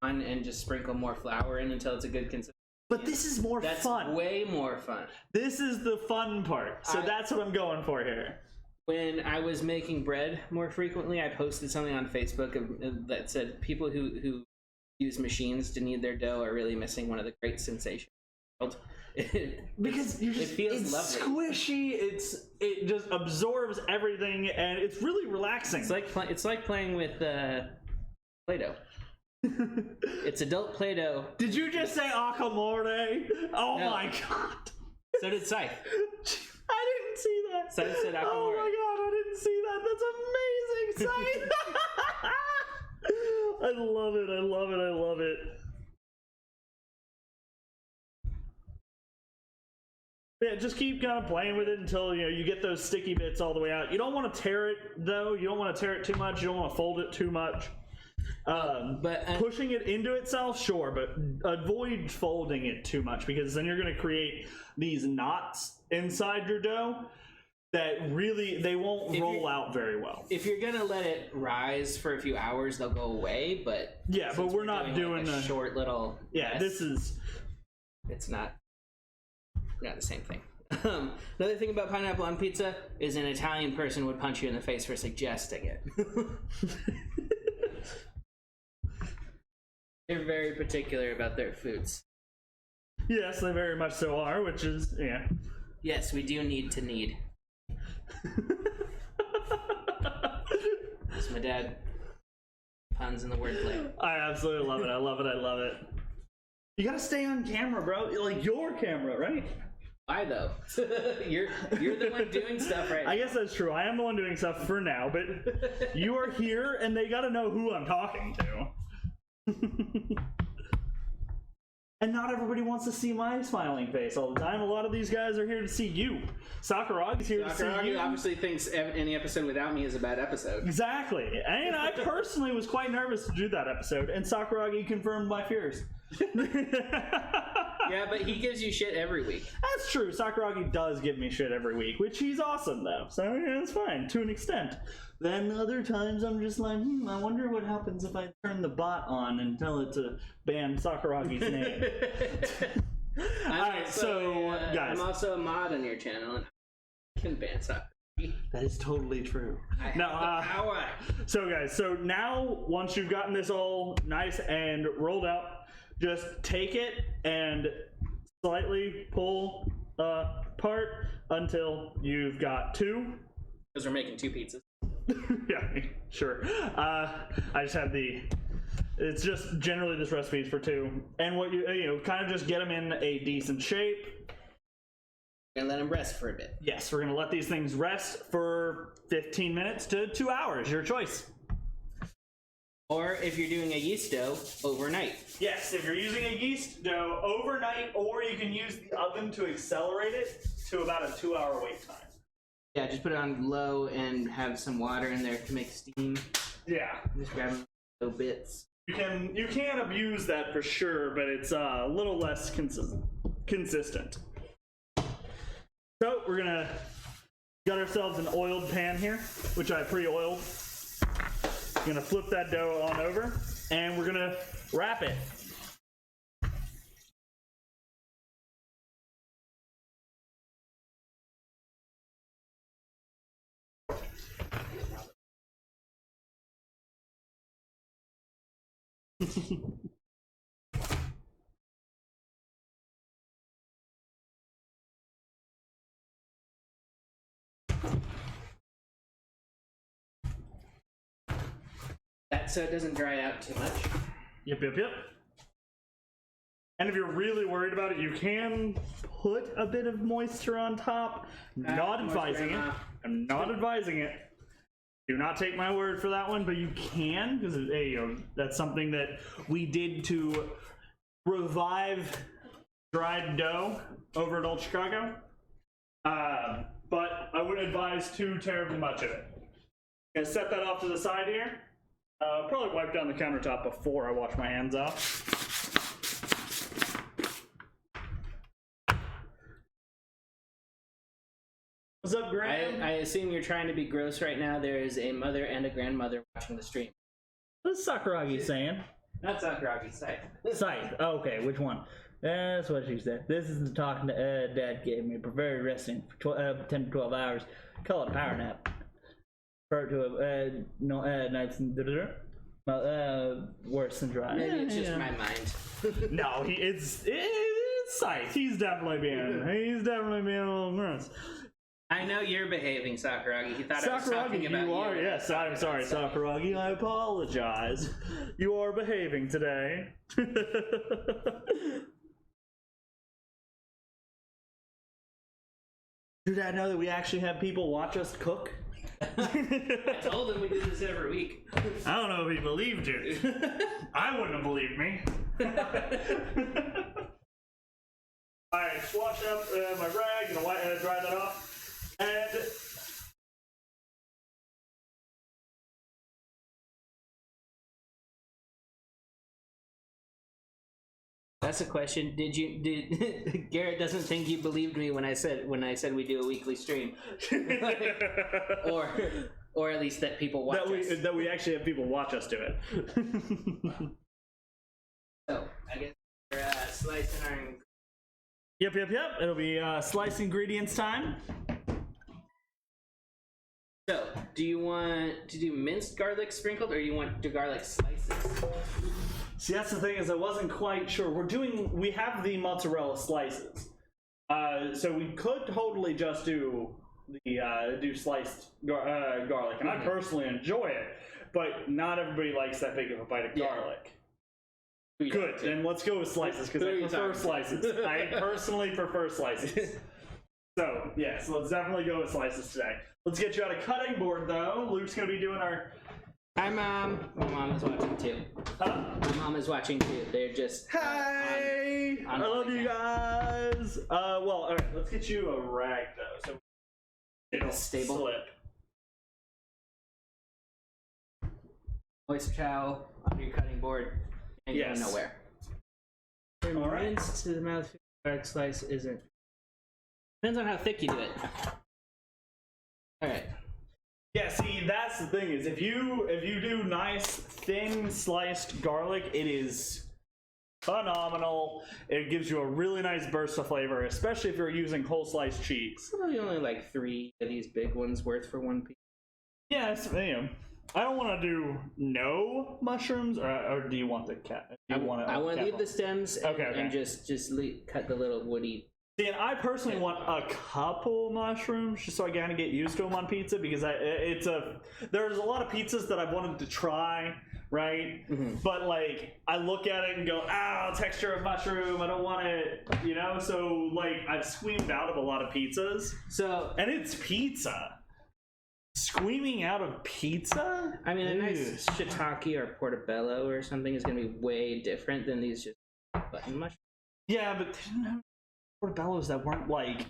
on and just sprinkle more flour in until it's a good consistency. But this is more fun. That's way more fun. This is the fun part. So that's what I'm going for here. When I was making bread more frequently, I posted something on Facebook that said people who use machines to knead their dough are really missing one of the great sensations of the world. Because it's lovely. Squishy, it just absorbs everything, and it's really relaxing. It's like playing with Play-Doh. It's adult Play-Doh. Did you just say Akamore? Oh no. My god! So did Scythe. I didn't see that. Scythe said Akamore. Oh my god! I didn't see that. That's amazing, Scythe. I love it. I love it. I love it. Yeah, just keep kind of playing with it until you get those sticky bits all the way out. You don't want to tear it though. You don't want to tear it too much. You don't want to fold it too much. But pushing it into itself, sure, but avoid folding it too much because then you're going to create these knots inside your dough that really they won't roll out very well. If you're gonna let it rise for a few hours, they'll go away. But Yeah, but we're not doing like a short little. Yeah, rest, this is. It's not the same thing. Another thing about pineapple on pizza is an Italian person would punch you in the face for suggesting it. They're very particular about their foods. Yes, they very much so are, which is, yeah. Yes, we do need to need. That's my dad. Puns in the wordplay. I absolutely love it. I love it. I love it. You gotta stay on camera, bro. Like your camera, right? Why though? you're the one doing stuff right now. I guess that's true. I am the one doing stuff for now, but you are here, and they gotta know who I'm talking to. And not everybody wants to see my smiling face all the time. A lot of these guys are here to see you. Sakuragi's here to see you. Obviously thinks any episode without me is a bad episode. Exactly. And I personally was quite nervous to do that episode, and Sakuragi confirmed my fears. Yeah, but he gives you shit every week. That's true. Sakuragi does give me shit every week, which he's awesome though. So yeah, it's fine to an extent. Then other times I'm just like, I wonder what happens if I turn the bot on and tell it to ban Sakuragi's name. Alright, so guys. I'm also a mod on your channel and I can ban Sakuragi. That is totally true. I have the power. So guys, so now once you've gotten this all nice and rolled out, just take it and slightly pull apart until you've got two. Because we're making two pizzas. Yeah, sure. I just have it's just generally this recipe is for two. And what you kind of just get them in a decent shape. And let them rest for a bit. Yes, we're gonna let these things rest for 15 minutes to 2 hours, your choice. Or if you're doing a yeast dough, overnight. Yes, if you're using a yeast dough overnight, or you can use the oven to accelerate it to about a 2-hour wait time. Yeah, just put it on low and have some water in there to make steam. Yeah. Just grab little bits. You can abuse that for sure, but it's a little less consistent. So we're gonna got ourselves an oiled pan here, which I pre-oiled. Gonna flip that dough on over, and we're gonna wrap it. So it doesn't dry out too much. Yep. And if you're really worried about it, you can put a bit of moisture on top. Not advising it. I'm not advising it. Do not take my word for that one, but you can, because that's something that we did to revive dried dough over at Old Chicago. But I wouldn't advise too terribly much of it. Gonna set that off to the side here. Probably wipe down the countertop before I wash my hands off. What's up, Graham? I assume you're trying to be gross right now. There is a mother and a grandmother watching the stream. What's Sakuragi saying? Not Sakuragi, Scythe. Scythe. Oh, okay, which one? That's what she said. This is the talking Dad gave me. Prefer resting for 10 to 12 hours. Call it a power nap. Refer to nights worse than dry. Maybe it's just my mind. No, it's Scythe. He's definitely being a little gross. I know you're behaving, Sakuragi. He thought I was talking about you are. Yes, I'm sorry, Sakuragi. I apologize. You are behaving today. Did I know that we actually have people watch us cook? I told him we do this every week. I don't know if he believed you. I wouldn't have believed me. Alright, wash up my rag and dry that off. And ask a question? Did Garrett doesn't think you believed me when I said we do a weekly stream, or at least that people watch us. That we actually have people watch us do it. So I guess we're slicing our. Yep. It'll be slice ingredients time. So, do you want to do minced garlic sprinkled, or you want to do garlic slices? See, that's the thing, is I wasn't quite sure. We have the mozzarella slices, so we could totally just do sliced garlic, and I personally enjoy it, but not everybody likes that big of a bite of garlic. Good, then let's go with slices, because I prefer slices. I personally prefer slices. So, yes, let's definitely go with slices today. Let's get you out a cutting board, though. Luke's going to be doing our... Hi, Mom. My mom is watching, too. Huh? My mom is watching, too. They're just... Hey! I love you guys! Well, alright, let's get you a rag, though, so it'll stable. slip. Oyster towel on your cutting board, and Yes. go nowhere. All right. Rinse to the mouth. Garlic slice isn't... Depends on how thick you do it. Alright. Yeah, see, that's the thing, is if you do nice thin sliced garlic, it is phenomenal. It gives you a really nice burst of flavor, especially if you're using whole sliced cheese. Probably only like 3 of these big ones worth for one piece. Yes, I don't want to do no mushrooms, or do you want the cat? I want to leave the stems and, and just cut the little woody. See, and I personally want a couple mushrooms just so I kind of get used to them on pizza, because there's a lot of pizzas that I've wanted to try, right? Mm-hmm. But like I look at it and go, texture of mushroom, I don't want it, So like I've squeamed out of a lot of pizzas. And it's pizza. Squeaming out of pizza? I mean, a nice shiitake or portobello or something is going to be way different than these just button mushrooms. Yeah, but they didn't have portobellos that weren't like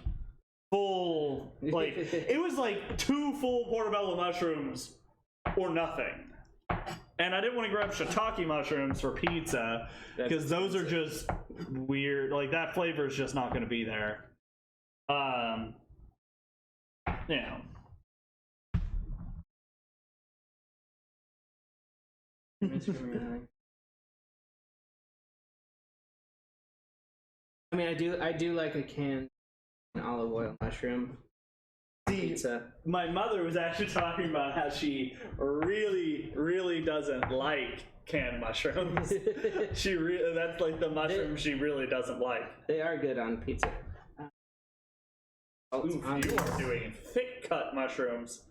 full, like it was like 2 full portobello mushrooms or nothing. And I didn't want to grab shiitake mushrooms for pizza because those are just weird. Like that flavor is just not going to be there. Yeah. I mean, I do like a canned olive oil mushroom pizza. My mother was actually talking about how she really doesn't like canned mushrooms. That's like the mushroom she really doesn't like. They are good on pizza. You are doing thick cut mushrooms.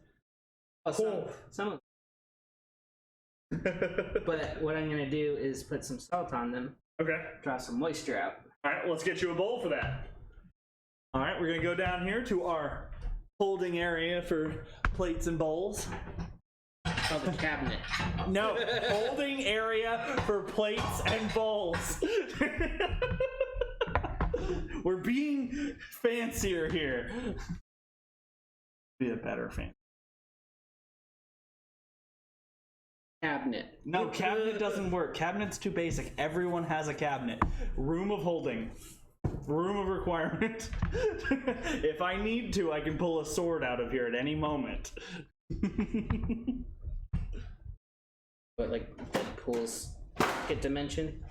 Some of But what I'm gonna do is put some salt on them. Okay. Draw some moisture out. Alright, let's get you a bowl for that. Alright, we're gonna go down here to our holding area for plates and bowls. Oh, the cabinet. No, holding area for plates and bowls. We're being fancier here. Be a better fan. Cabinet. No, cabinet doesn't work. Cabinet's too basic. Everyone has a cabinet. Room of holding. Room of requirement. If I need to, I can pull a sword out of here at any moment. What, like Deadpool's pocket dimension?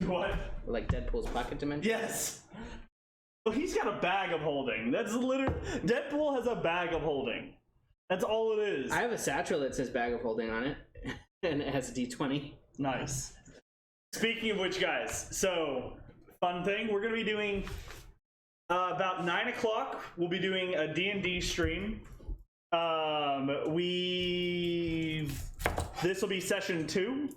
What? Like Deadpool's pocket dimension? Yes! Well, he's got a bag of holding. That's literally... Deadpool has a bag of holding. That's all it is. I have a satchel that says bag of holding on it, and it has a D20. Nice. Speaking of which, guys, so fun thing, we're going to be doing about 9 o'clock. We'll be doing a D&D stream. This will be session 2,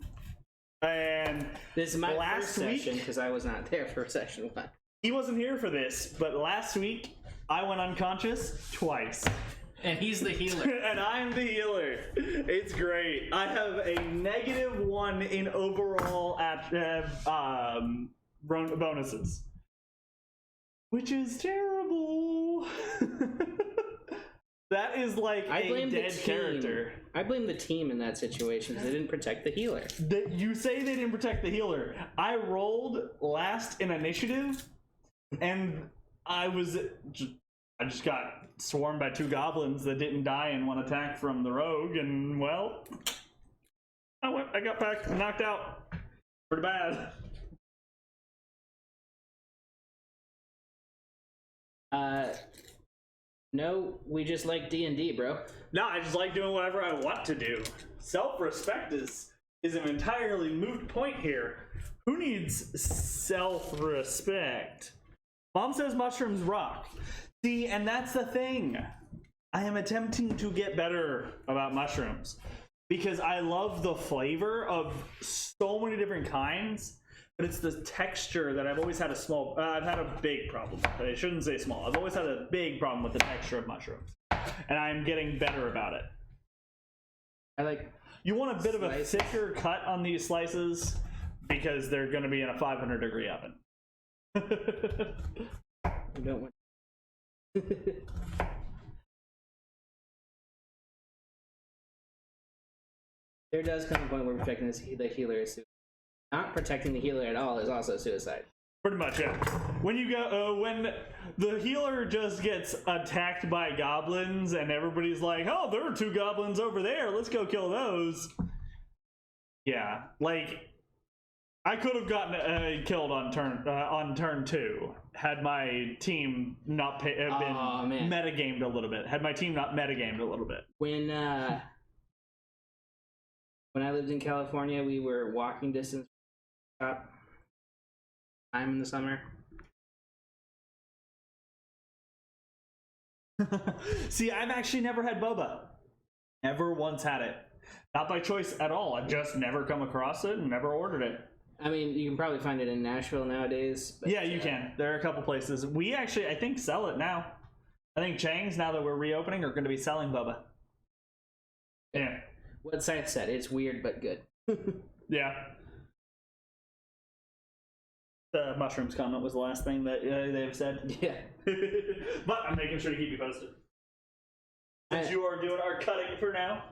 and this is my first session because I was not there for session 1. He wasn't here for this, but last week I went unconscious twice. And he's the healer. And I'm the healer. It's great. I have a -1 in overall bonuses, which is terrible. That is like I a blame dead the team. character. I blame the team in that situation because they didn't protect the healer. You say they didn't protect the healer. I rolled last in initiative, and I just got swarmed by 2 goblins that didn't die in one attack from the rogue, and well, I got back knocked out pretty bad. No, we just like D&D, bro. No, I just like doing whatever I want to do. Self-respect is an entirely moot point here. Who needs self-respect? Mom says mushrooms rock. See, and that's the thing. I am attempting to get better about mushrooms because I love the flavor of so many different kinds, but it's the texture that I've always had I've had a big problem with. I shouldn't say small. I've always had a big problem with the texture of mushrooms, and I'm getting better about it. I like. You want a bit of a Slices. thicker cut on these slices because they're going to be in a 500-degree oven. I don't want. There does come a point where protecting the healer is suicide. Not protecting the healer at all is also suicide. Pretty much, yeah. When you go, when the healer just gets attacked by goblins and everybody's like, "Oh, there are 2 goblins over there. Let's go kill those." Yeah, like I could have gotten killed on turn 2 had my team not been metagamed a little bit. Had my team not metagamed a little bit. When I lived in California, we were walking distance from the shop. Time in the summer. See, I've actually never had boba. Never once had it. Not by choice at all. I've just never come across it and never ordered it. I mean, you can probably find it in Nashville nowadays. But, Yeah, you can. There are a couple places. We actually, I think, sell it now. I think Chang's, now that we're reopening, are going to be selling boba. Yeah. What Scythe said, it's weird but good. Yeah. The mushrooms comment was the last thing that they've said. Yeah. But I'm making sure to keep you posted. Since you are doing our cutting for now.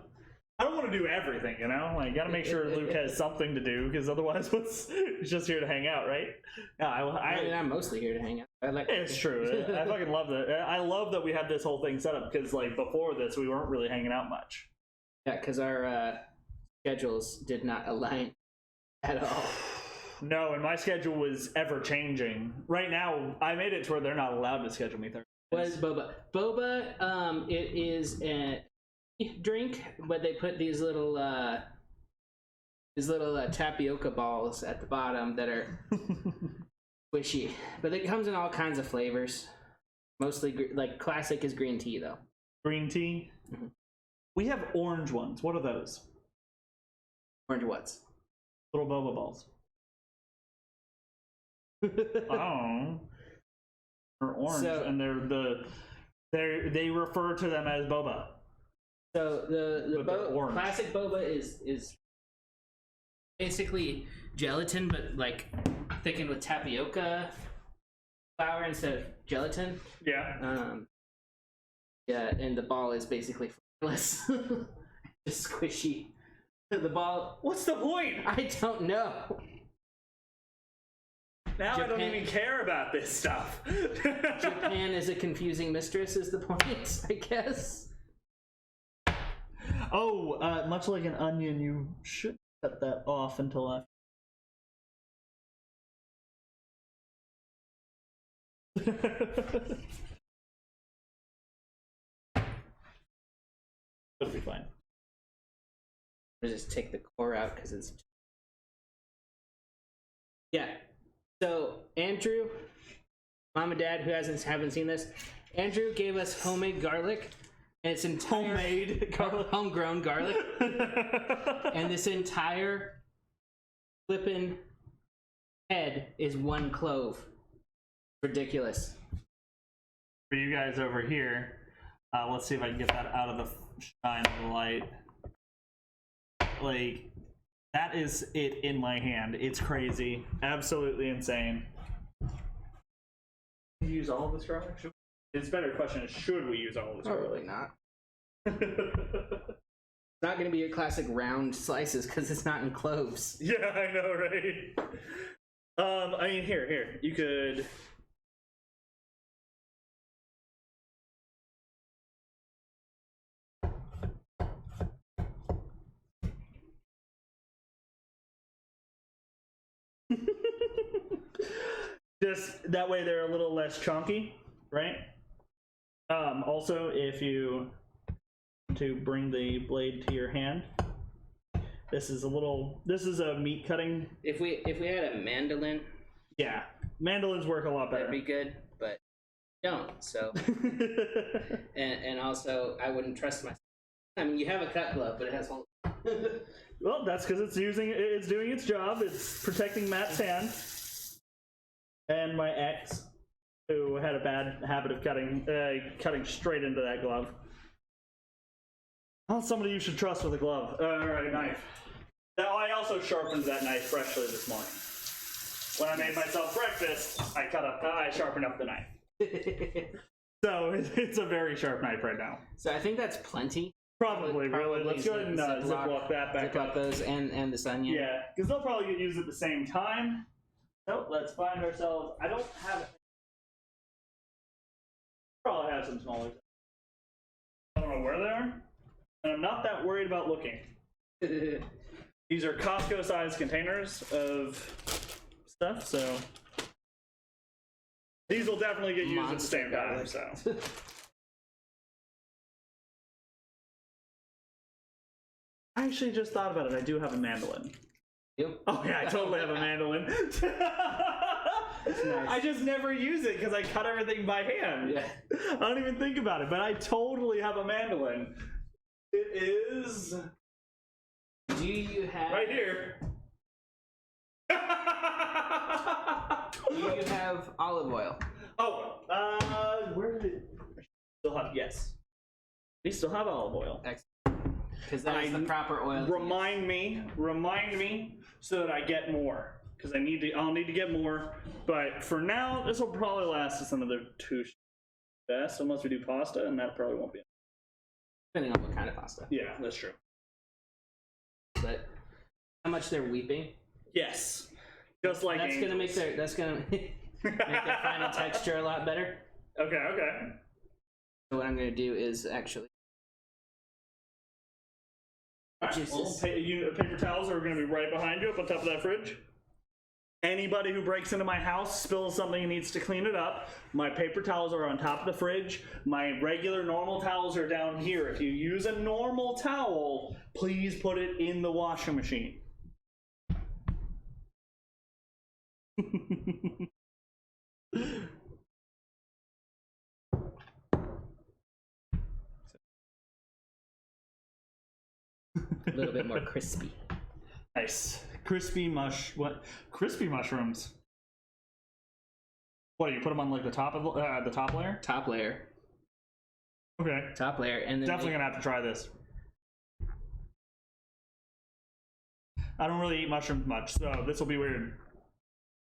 I don't want to do everything, you know? Like, gotta make sure Luke has something to do, because otherwise he's just here to hang out, right? No, I mean, I'm mostly here to hang out. I like. It's true. I fucking love that. I love that we have this whole thing set up, because, like, before this, we weren't really hanging out much. Yeah, because our schedules did not align at all. No, and my schedule was ever changing. Right now, I made it to where they're not allowed to schedule me Thursdays. What is boba? Boba, it is a drink, but they put these little tapioca balls at the bottom that are squishy. But it comes in all kinds of flavors. Mostly, like, classic is green tea, though. Green tea? Mm-hmm. We have orange ones. What are those? Orange what's? Little boba balls. Oh. They're orange, So, and they refer to them as boba. So the orange. classic boba is basically gelatin, but like thickened with tapioca flour instead of gelatin. Yeah. Yeah, and the ball is basically flavorless, just squishy. The ball. What's the point? I don't know. Now I don't even care about this stuff. Japan is a confusing mistress, is the point, I guess. Oh, much like an onion, you should cut that off until after. It'll be fine. Or just take the core out because it's. Yeah. So Andrew, mom and dad who haven't seen this, Andrew gave us homemade garlic, and it's Homemade garlic, homegrown garlic, and this entire flippin' head is 1 clove. Ridiculous. For you guys over here, let's see if I can get that out of the shine of the light. Like, that is it in my hand. It's crazy. Absolutely insane. Use all of this garlic? It's a better question is, should we use all of this garlic? Probably not. It's not going to be your classic round slices because it's not in cloves. Yeah, I know, right? I mean, here, you could. Just that way they're a little less chunky, right? Also, if you to bring the blade to your hand, this is a meat cutting. If we had a mandolin, Yeah, mandolins work a lot better. that'd be good, but don't. So, and also I wouldn't trust myself. I mean, you have a cut glove, but it has holes. Well, that's because it's doing its job. It's protecting Matt's hand. And my ex, who had a bad habit of cutting straight into that glove. Well, somebody you should trust with a glove or a knife. Now, I also sharpened that knife freshly this morning. When I made myself breakfast, I sharpened up the knife. So it's a very sharp knife right now. So I think that's plenty. Probably. Let's go ahead and ziplock that back Ziplock up. those and the Onion. Yeah, because they'll probably get used at the same time. So let's find ourselves. I don't have. Probably have some smaller. I don't know where they are, and I'm not that worried about looking. These are Costco-sized containers of stuff, so these will definitely get used at the same time. So. I actually just thought about it. I do have a mandolin. Yep. Oh yeah, I totally have a mandolin. Nice. I just never use it because I cut everything by hand. Yeah. I don't even think about it, but I totally have a mandolin. It is Do you have right here. Do you have olive oil? Oh, where did it? Still have yes. We still have olive oil. Excellent. Because that is the proper oil. Remind me, so that I get more. Because I'll need to get more. But for now, this will probably last us another 2 best, unless we do pasta, and that probably won't be. Depending on what kind of pasta. Yeah, that's true. But how much they're weeping. Yes, just like that's angels. gonna make their final texture a lot better. Okay. So what I'm gonna do is actually. Alright, well, paper towels are going to be right behind you up on top of that fridge. Anybody who breaks into my house, spills something and needs to clean it up, my paper towels are on top of the fridge. My regular normal towels are down here. If you use a normal towel, please put it in the washing machine. A little bit more crispy. Nice. Crispy mushrooms. What do you put them on like the top of the top layer? Top layer. Okay. Top layer, and then Definitely gonna have to try this. I don't really eat mushrooms much, so this will be weird.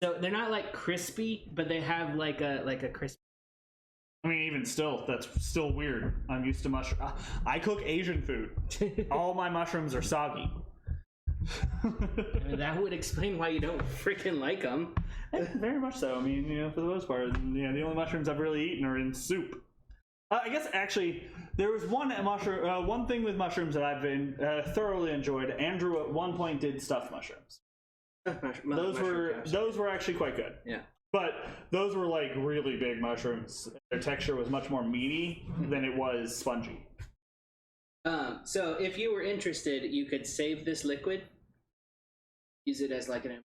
So they're not like crispy, but they have like a crispy. I mean, even still, that's still weird. I'm used to mushroom. I cook Asian food. All my mushrooms are soggy. I mean, that would explain why you don't freaking like them. Very much so. I mean, for the most part, the only mushrooms I've really eaten are in soup. I guess actually there was one thing with mushrooms that I've been thoroughly enjoyed. Andrew at one point did stuffed mushrooms. Those were actually quite good. Yeah. But those were like really big mushrooms. Their texture was much more meaty than it was spongy. So if you were interested, you could save this liquid, use it as like an.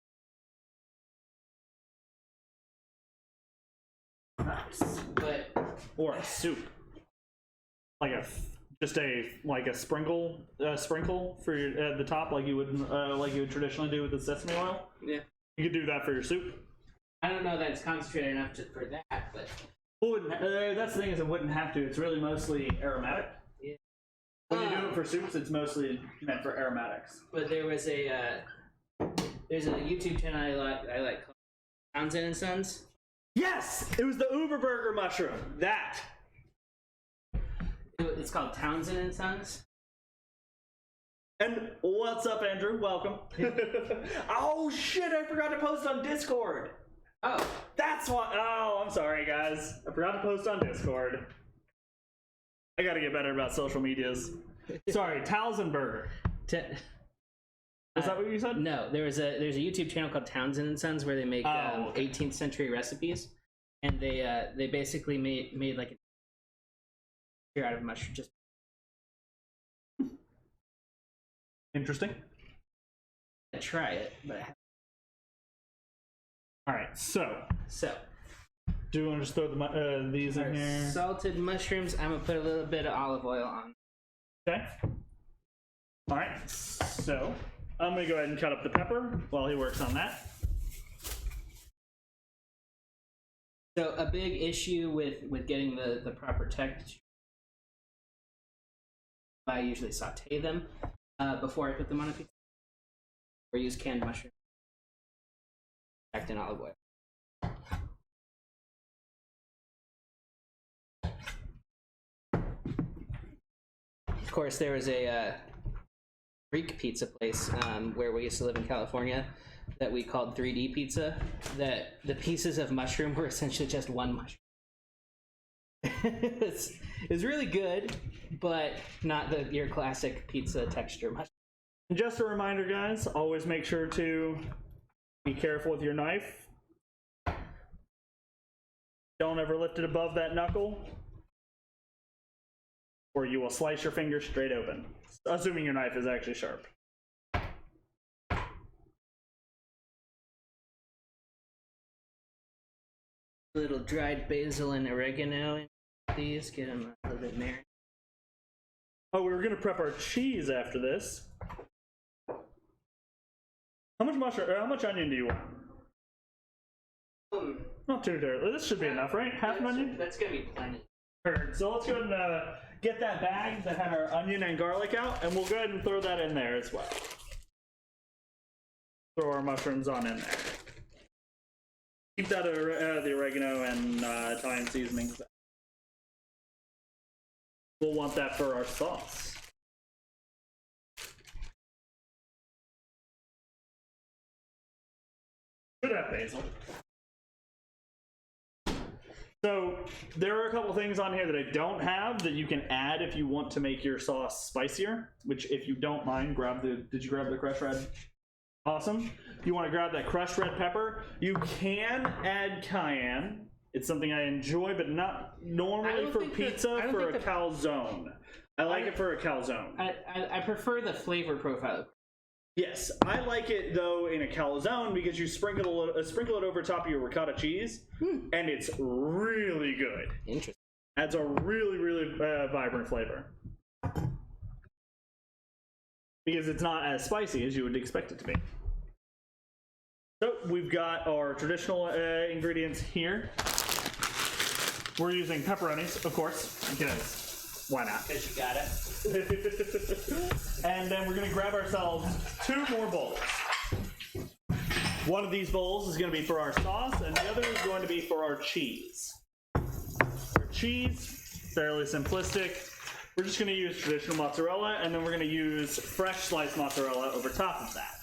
But or a soup, like a sprinkle for your, the top, like you would traditionally do with the sesame oil. Yeah. You could do that for your soup. I don't know that it's concentrated enough for that, but. Well, that's the thing is it wouldn't have to. It's really mostly aromatic. Yeah. When you do it for soups, it's mostly meant for aromatics. But there was there's a YouTube channel I like called Townsend and Sons. Yes, it was the Uber Burger mushroom. That. It's called Townsend and Sons. And what's up, Andrew? Welcome. Oh shit! I forgot to post on Discord. Oh, That's why. Oh, I'm sorry, guys. I forgot to post on Discord. I gotta get better about social medias. Sorry, Townsendberger. Is that what you said? No, there's a YouTube channel called Townsend and Sons where they make Okay. 18th century recipes, and they basically made like a out of mushroom. Just Interesting. try it, but All right, so so do you want to just throw these in here? salted mushrooms. I'm gonna put a little bit of olive oil on. Okay. All right, so I'm gonna go ahead and cut up the pepper while he works on that. So a big issue with getting the proper texture, I usually saute them before I put them on a pizza, or use canned mushrooms packed in olive oil. Of course, there was a Greek pizza place where we used to live in California that we called 3D pizza, that the pieces of mushroom were essentially just one mushroom. it's really good, but not your classic pizza texture mushroom. And just a reminder, guys, always make sure to be careful with your knife. Don't ever lift it above that knuckle, or you will slice your finger straight open, assuming your knife is actually sharp. A little dried basil and oregano in these, get them a little bit marinated. Oh, we were gonna prep our cheese after this. How much mushroom? Or how much onion do you want? Not too terrible. This should be enough, right? Half an onion. That's gonna be plenty. Perfect. So let's go ahead and get that bag that had our onion and garlic out, and we'll go ahead and throw that in there as well. Throw our mushrooms on in there. Keep that the oregano and Italian seasonings. We'll want that for our sauce. Should have basil. So there are a couple things on here that I don't have that you can add if you want to make your sauce spicier. Which, if you don't mind, did you grab the crushed red? Awesome. If you want to grab that crushed red pepper, you can add cayenne. It's something I enjoy, but not normally for pizza. For a calzone, I like it for a calzone. I prefer the flavor profile. Yes, I like it though in a calzone because you sprinkle it over top of your ricotta cheese, and it's really good. Interesting. Adds a really vibrant flavor because it's not as spicy as you would expect it to be. So we've got our traditional ingredients here. We're using pepperonis, of course, because why not? Because you got it. And then we're going to grab ourselves 2 more bowls. One of these bowls is going to be for our sauce, and the other is going to be for our cheese. For cheese, fairly simplistic. We're just going to use traditional mozzarella, and then we're going to use fresh sliced mozzarella over top of that.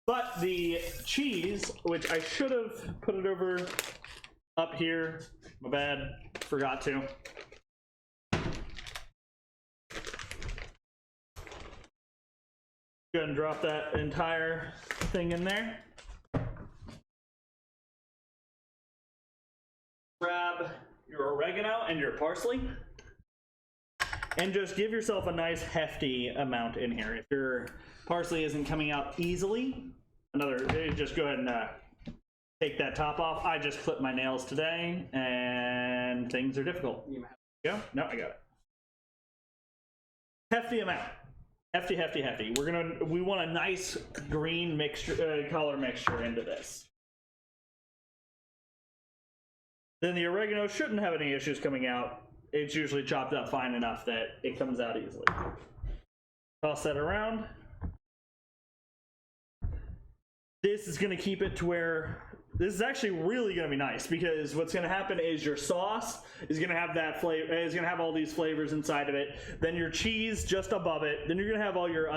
But the cheese, which I should have put it over up here, my bad, forgot to. Go ahead and drop that entire thing in there. Grab your oregano and your parsley. And just give yourself a nice hefty amount in here. If your parsley isn't coming out easily, just go ahead and take that top off. I just clipped my nails today and things are difficult. Go? No, I got it. Hefty amount. Hefty. We want a nice green mixture, color mixture into this. Then the oregano shouldn't have any issues coming out. It's usually chopped up fine enough that it comes out easily. Toss that around. This is going to keep it to where This is actually really going to be nice because what's going to happen is your sauce is going to have that flavor. Is going to have all these flavors inside of it. Then your cheese just above it. Then you're going to have all your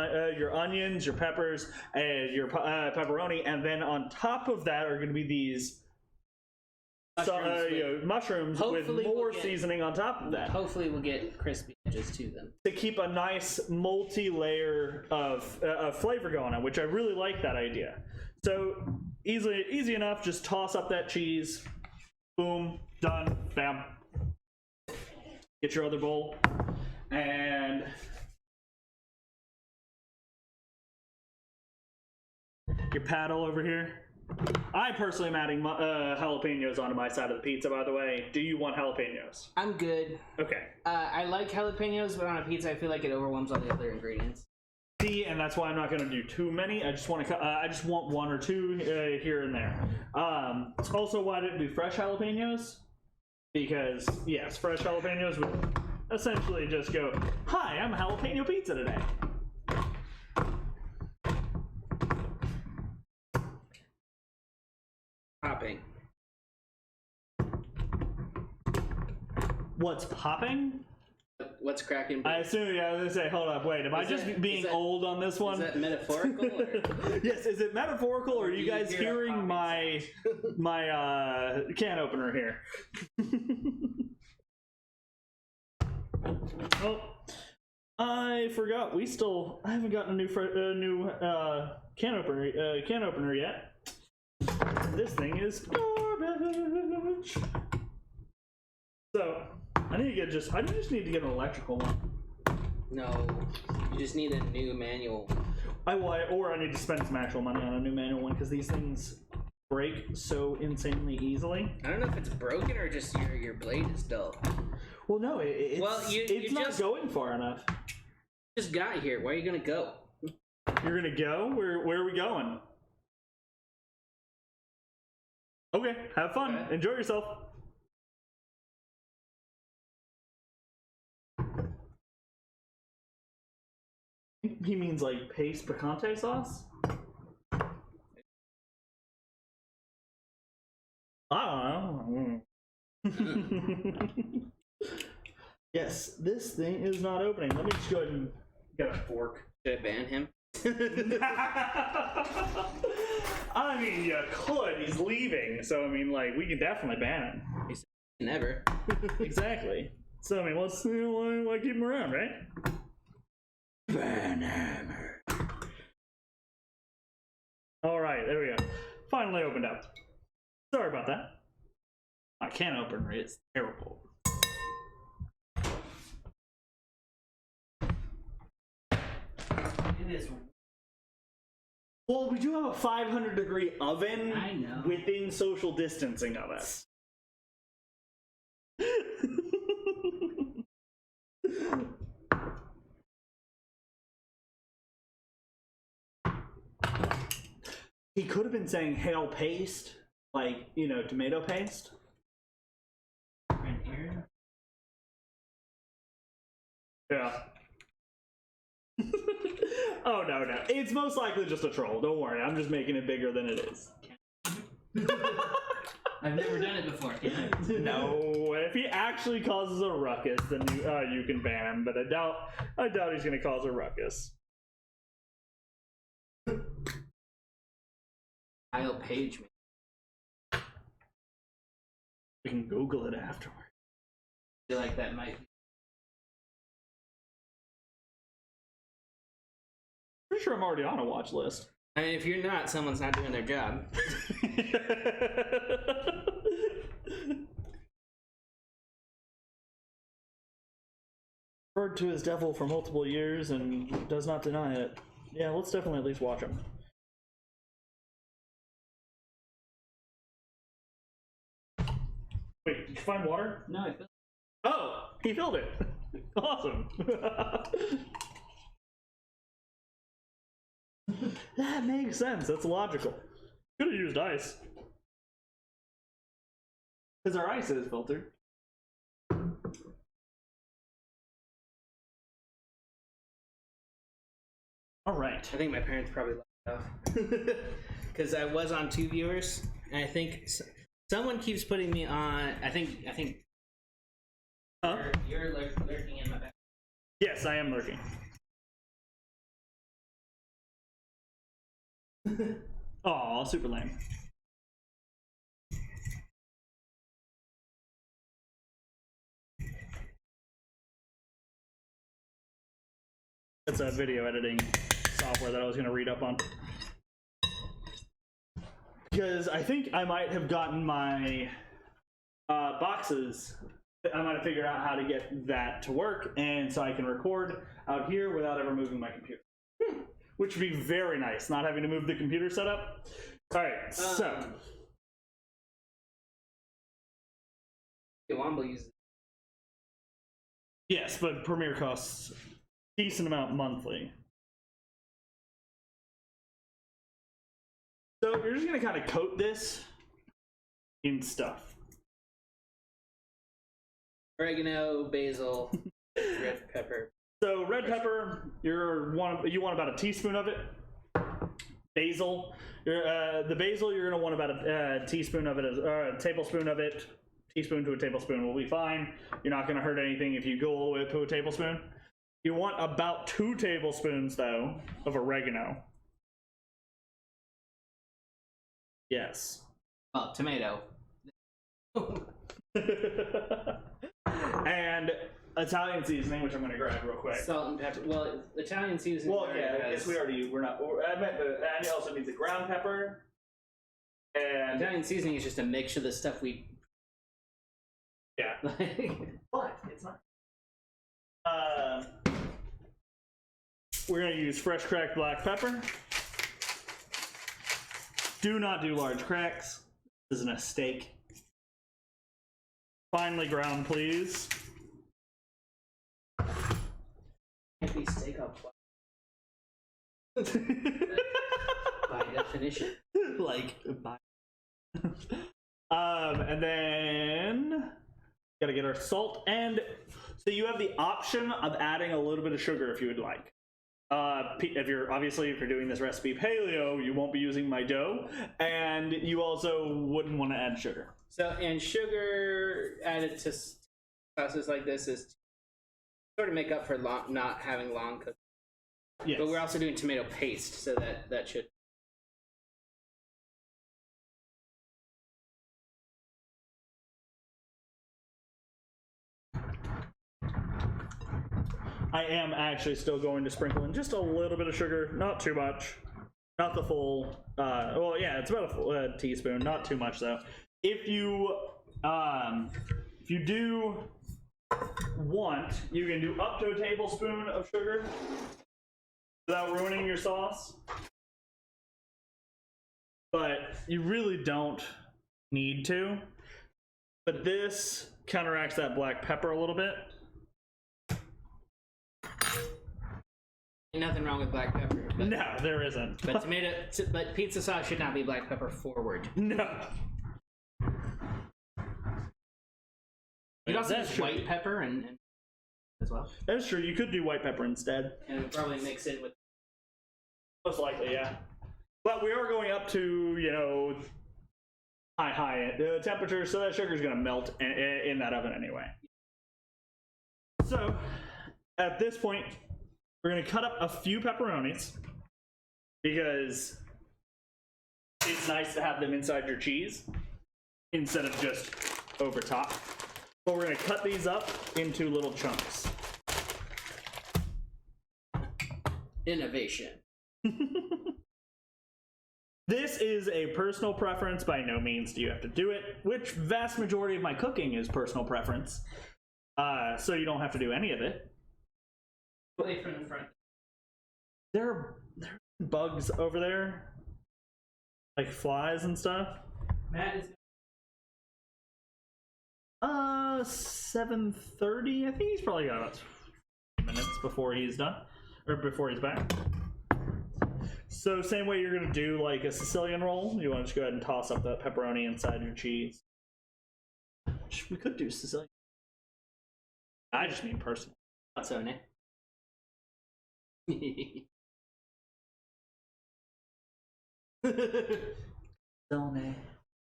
onions, your peppers, and your pepperoni, and then on top of that are going to be these mushrooms with more seasoning on top of that. Hopefully, we'll get crispy edges to them to keep a nice multi-layer of flavor going on, which I really like that idea. So easy enough. Just toss up that cheese. Boom, done, bam. Get your other bowl and your paddle over here. I personally am adding jalapenos onto my side of the pizza, by the way. Do you want jalapenos? I'm good. Okay. I like jalapenos, but on a pizza, I feel like it overwhelms all the other ingredients. See, and that's why I'm not going to do too many. I just want one or two here and there. It's also why I didn't do fresh jalapenos, because yes, fresh jalapenos would essentially just go, "Hi, I'm jalapeno pizza today." Popping. What's popping? What's cracking? I assume, I was going to say, hold up, wait, am I just being old on this one? Is that metaphorical? Or? Yes, is it metaphorical, or are you guys hearing my can opener here? Oh, I forgot. I haven't gotten a new can opener yet. This thing is garbage. So I just need to get an electrical one. No, you just need a new manual. Or I need to spend some actual money on a new manual one because these things break so insanely easily. I don't know if it's broken or just your blade is dull. Well, no, it's not going far enough. Just got here. Where are you gonna go? You're gonna go? Where are we going? Okay, have fun. Okay. Enjoy yourself. He means like paste picante sauce? I don't know. Yes, this thing is not opening. Let me just go ahead and get a fork. Should I ban him? I mean, you could. He's leaving, so I mean, like, we could definitely ban him. He said never. Exactly. So I mean, why keep him around, right? Ban hammer. All right, there we go. Finally opened up. Sorry about that. I can't open it. It's terrible. It is. Well, we do have a 500-degree oven. I know. Within social distancing of us. He could have been saying hail paste, like, you know, tomato paste. Right here. Yeah. Oh, no. It's most likely just a troll. Don't worry. I'm just making it bigger than it is. I've never done it before, can I? No. If he actually causes a ruckus, then you can ban him, but I doubt he's going to cause a ruckus. Kyle Page me. We can Google it afterward. I feel like that might be. Pretty sure I'm already on a watch list. I mean, if you're not, someone's not doing their job. Referred to as devil for multiple years and does not deny it. Yeah, let's definitely at least watch him. Wait, did you find water? No, I feel. Oh, he filled it. Awesome. That makes sense. That's logical. Could have used ice. Because our ice is filtered. All right. I think my parents probably left off. Because I was on 2 viewers, I think someone keeps putting me on. I think. Huh? You're lurking in my back. Yes, I am lurking. Aw, super lame. That's a video editing software that I was going to read up on. Because I think I might have gotten my boxes. I might have figured out how to get that to work, and so I can record out here without ever moving my computer. Which would be very nice, not having to move the computer setup. All right, so. Womble uses. Yes, but Premiere costs a decent amount monthly. So you're just gonna kind of coat this in stuff. Oregano, basil, red pepper. So red pepper, you want about a teaspoon of it. Basil, the basil you're gonna want about a teaspoon of it, a tablespoon of it. Teaspoon to a tablespoon will be fine. You're not gonna hurt anything if you go all the way to a tablespoon. You want about 2 tablespoons though of oregano. Yes. Oh, tomato. And Italian seasoning, which I'm going to grab real quick. Salt and pepper. Well, Italian seasoning. Well, yeah, I guess we're not. I meant and it also needs a ground pepper. And Italian seasoning is just a mixture of the stuff we. Yeah. But it's not. We're going to use fresh cracked black pepper. Do not do large cracks. This isn't a steak. Finely ground, please. Can't be steak up. By definition. Like, by. And then gotta get our salt, and so you have the option of adding a little bit of sugar if you would like. If you're doing this recipe paleo, you won't be using my dough, and you also wouldn't want to add sugar. So, and sugar added to sauces like this is sort of make up for not having long cooked. Yes. But we're also doing tomato paste, so that should. I am actually still going to sprinkle in just a little bit of sugar, not too much, not the full. Well, yeah, it's about a full teaspoon, not too much though. If you do want, you can do up to a tablespoon of sugar without ruining your sauce, but you really don't need to. But this counteracts that black pepper a little bit. Nothing wrong with black pepper. But, No, there isn't. but but pizza sauce should not be black pepper forward. No. You'd also That's use true. white pepper and as well, That's true. You could do white pepper instead. and probably mix it with. Most likely, yeah. But we are going up to, high temperature, so that sugar's going to melt in that oven anyway. So, at this point, we're going to cut up a few pepperonis because it's nice to have them inside your cheese instead of just over top. But we're going to cut these up into little chunks. Innovation. This is a personal preference. By no means do you have to do it, which vast majority of my cooking is personal preference. So you don't have to do any of it. Play from the front. There are bugs over there, like flies and stuff. Matt is. 7:30. I think he's probably got about 20 minutes before he's done, or before he's back. So same way you're gonna do like a Sicilian roll, you want to just go ahead and toss up that pepperoni inside your cheese. We could do Sicilian. I just mean personal. What's so Nick?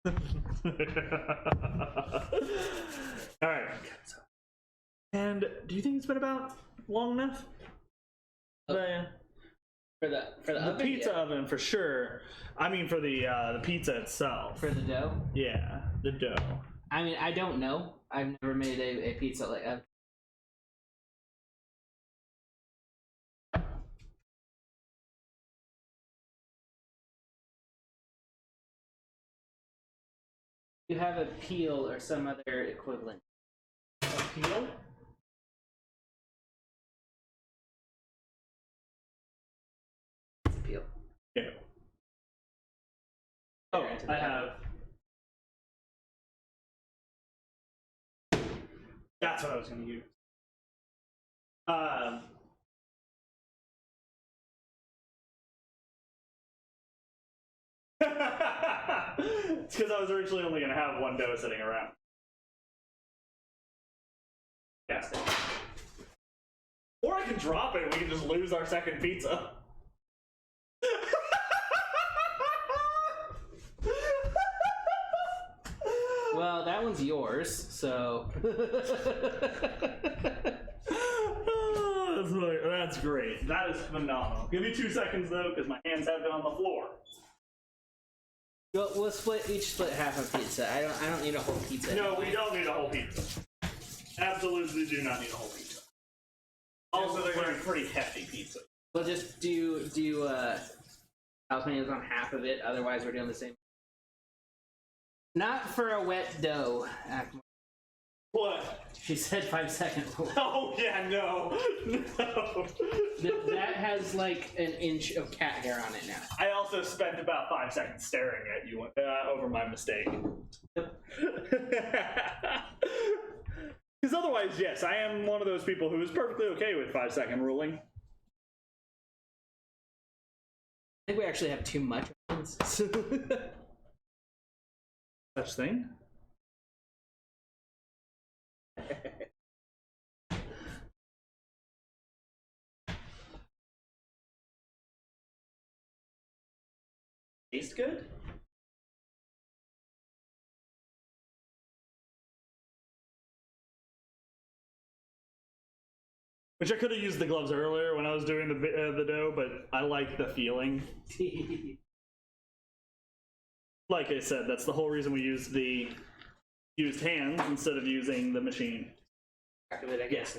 All right. And do you think it's been about long enough? For the The oven, pizza yeah. oven for sure. I mean, for the pizza itself. For the dough. Yeah, the dough. I mean, I don't know. I've never made a pizza like that. You have a peel or some other equivalent. A peel? It's a peel. Yeah. Oh, Into the I oven. have. That's what I was going to use. It's because I was originally only going to have one dough sitting around. Yeah. Or I can drop it and we can just lose our second pizza. Well, that one's yours, so. That's great. That is phenomenal. Give me 2 seconds though, because my hands have been on the floor. We'll each split half a pizza. I don't need a whole pizza. No, we don't need a whole pizza. Absolutely do not need a whole pizza. Also, they're going to be pretty hefty pizza. We'll just do jalapenos on half of it. Otherwise, we're doing the same. Not for a wet dough. What? She said 5-second rule. Oh yeah, no. That has like an inch of cat hair on it now. I also spent about 5 seconds staring at you over my mistake. Because otherwise, yes, I am one of those people who is perfectly okay with 5-second ruling. I think we actually have too much. Such thing? Taste good? Which I could have used the gloves earlier when I was doing the dough, but I like the feeling. Like I said, that's the whole reason we used hands instead of using the machine. Back of it, I guess.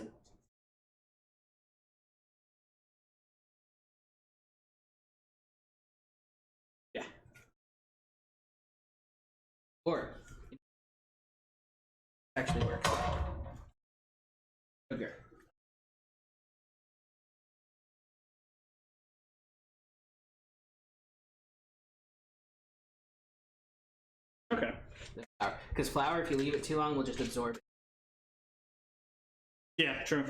Yeah. Or actually work. Okay. Okay. Because flour, if you leave it too long, will just absorb it. Yeah, true.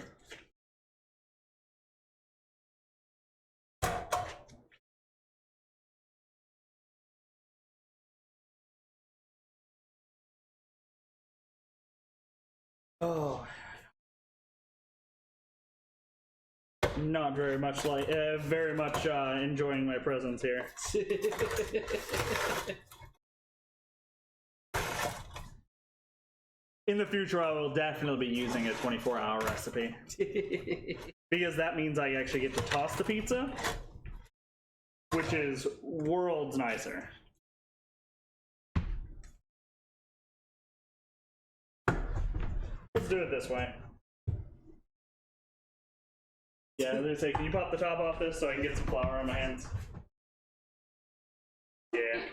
Oh. Not very much enjoying my presence here. In the future, I will definitely be using a 24-hour recipe. Because that means I actually get to toss the pizza, which is worlds nicer. Let's do it this way. Yeah, I was gonna say, can you pop the top off this so I can get some flour on my hands? Yeah.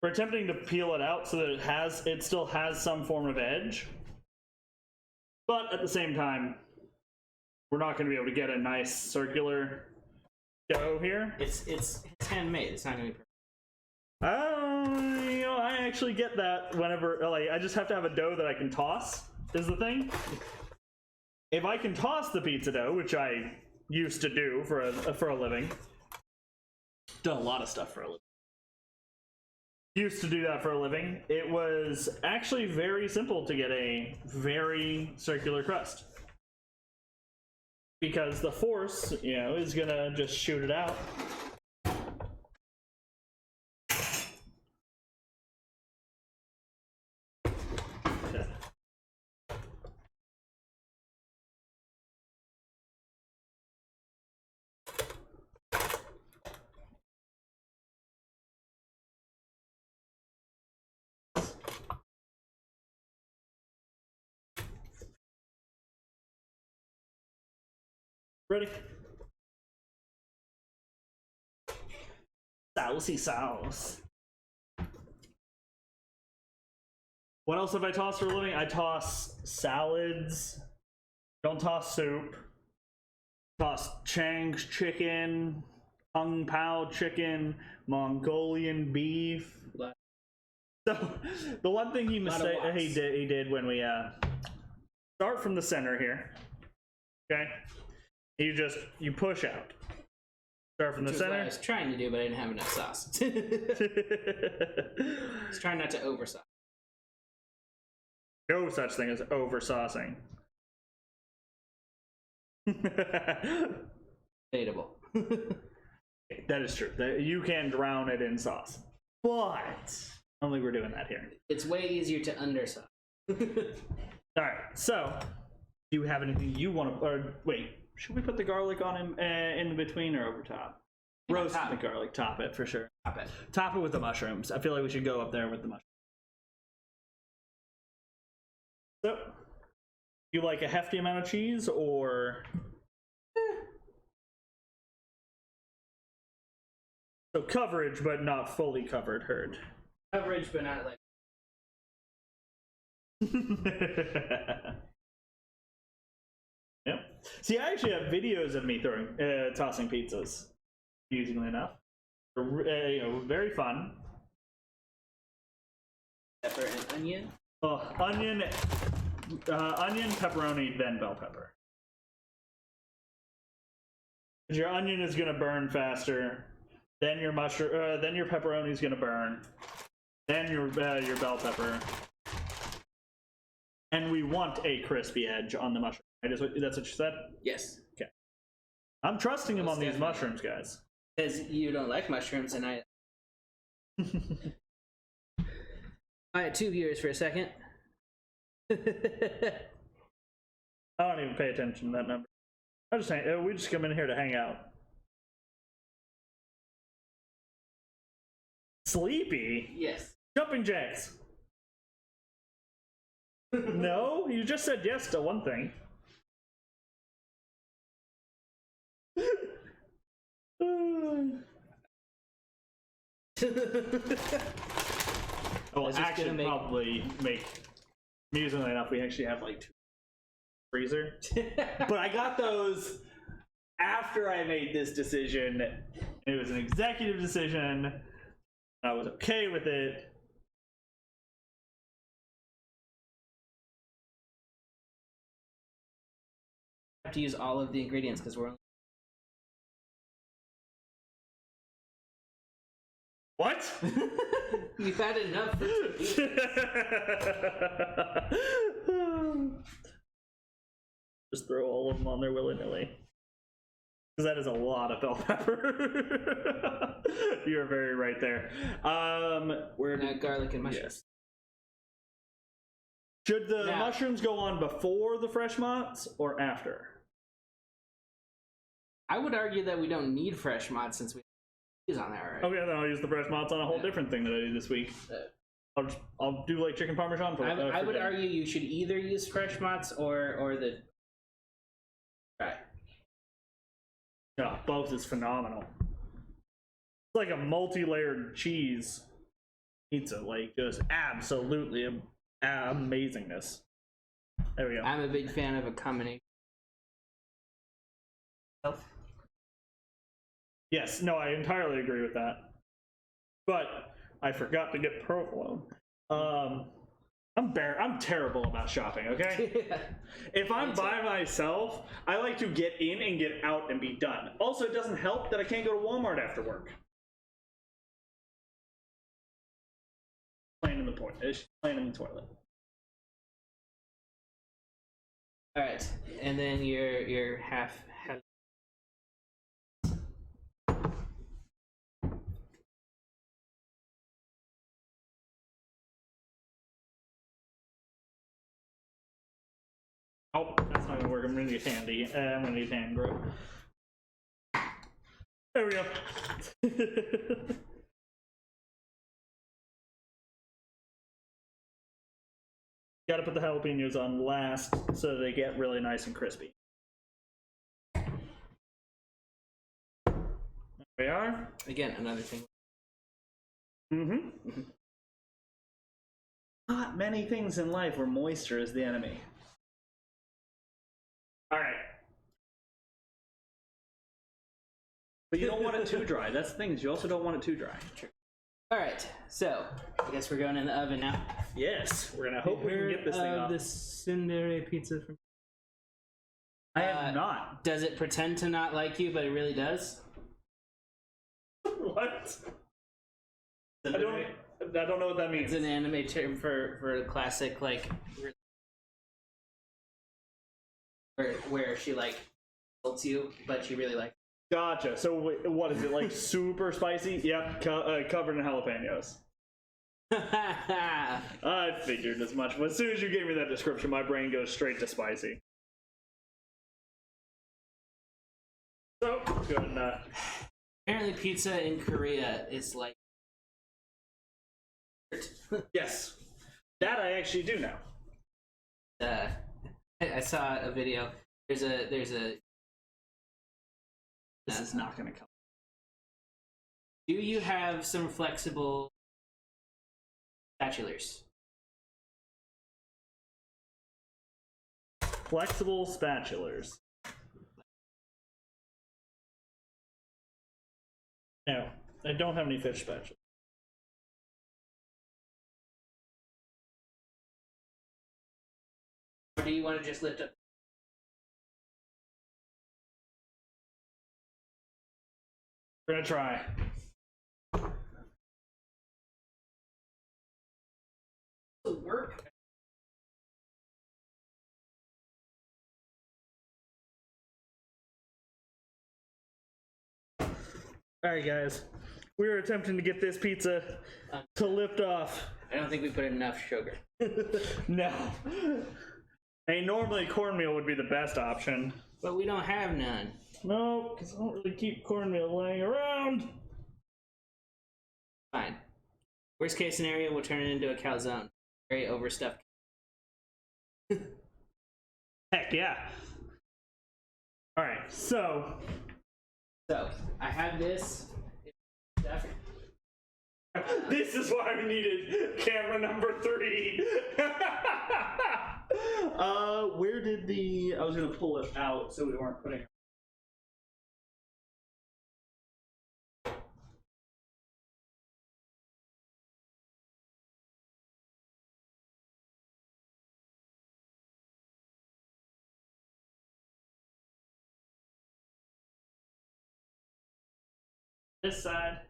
We're attempting to peel it out so that it still has some form of edge. But at the same time, we're not going to be able to get a nice circular dough here. It's handmade. It's not gonna be perfect. I actually get that whenever, I just have to have a dough that I can toss, is the thing. If I can toss the pizza dough, which I used to do for a living, done a lot of stuff for a living. used to do that for a living, it was actually very simple to get a very circular crust. Because the force, you know, is gonna just shoot it out. Okay. Ready? Saucy sauce. What else have I tossed for a living? I toss salads. Don't toss soup. Toss Chang's chicken, Kung Pao chicken, Mongolian beef. So the one thing he did when we start from the center here. Okay. You push out. Start from the center. What I was trying to do, but I didn't have enough sauce. I was trying not to over sauce. No such thing as over saucing. Debatable. That is true. You can drown it in sauce, but I don't think we're doing that here. It's way easier to under sauce. All right. So, do you have anything you want to? Or wait. Should we put the garlic on him in between or over top? Roast the garlic, top it for sure. Top it with the mushrooms. I feel like we should go up there with the mushrooms. So, you like a hefty amount of cheese or? So coverage, but not fully covered. Heard. Coverage, but not like. Yep. See, I actually have videos of me tossing pizzas. Amusingly enough, very fun. Pepper and onion. Onion, pepperoni, then bell pepper. Your onion is gonna burn faster. Then your then your pepperoni is gonna burn. Then your bell pepper. And we want a crispy edge on the mushroom. That's what you said? Yes. Okay. I'm trusting him on these mushrooms, guys. Because you don't like mushrooms, and I. I had 2 viewers for a second. I don't even pay attention to that number. We just come in here to hang out. Sleepy? Yes. Jumping jacks. No, you just said yes to one thing. Well, actually, probably make. Amusingly enough, we actually have like 2 freezer, but I got those after I made this decision. It was an executive decision. I was okay with it. Have to use all of the ingredients because we're only. What? You've had enough for 2 weeks. Just throw all of them on there willy-nilly. Because that is a lot of bell pepper. You're very right there. We're not garlic and mushrooms. Yes. Should the mushrooms go on before the fresh mozz or after? I would argue that we don't need fresh mozz since we have cheese on there already. Okay, then I'll use the fresh mozz on a whole different thing that I did this week. I'll do like chicken parmesan. I would argue you should either use fresh mozz or the. Right. Yeah, both is phenomenal. It's like a multi-layered cheese pizza, like just absolutely amazingness. There we go. I'm a big fan of a combination. Yes, no, I entirely agree with that. But I forgot to get provolone. I'm terrible about shopping, okay? If I'm by myself, I like to get in and get out and be done. Also, it doesn't help that I can't go to Walmart after work. playing in the toilet. She's playing in the toilet. All right, and then your half. Oh, that's not gonna work. I'm gonna need handy. I'm gonna need hand grip. There we go. Gotta put the jalapenos on last so they get really nice and crispy. There we are. Again, another thing. Mm-hmm. Not many things in life where moisture is the enemy. All right. But you don't want it too dry. That's the thing, is you also don't want it too dry. True. All right, so I guess we're going in the oven now. Yes, we're gonna hope we can get this thing off. The Tsundere pizza from. I have not. Does it pretend to not like you, but it really does? What? I don't know what that means. It's an anime term for a classic, like, where she like insults you, but she really likes. Gotcha. So what is it, like super spicy? Yep, covered in jalapenos. I figured as much. But as soon as you gave me that description, my brain goes straight to spicy. So good enough. Apparently, pizza in Korea is like. Yes, that I actually do know. I saw a video. There's a. This is not going to come. Do you have some flexible spatulas? Flexible spatulas. No, I don't have any fish spatulas. Or do you want to just lift up? We're gonna try. Will work. All right, guys. We were attempting to get this pizza to lift off. I don't think we put enough sugar. No. Hey, normally cornmeal would be the best option. But we don't have none. No, because I don't really keep cornmeal laying around. Fine. Worst case scenario, we'll turn it into a calzone. Very overstuffed. Heck yeah. Alright, so I have this stuff. this is why we needed camera number 3. Where did I was gonna pull it out so we weren't putting. This side.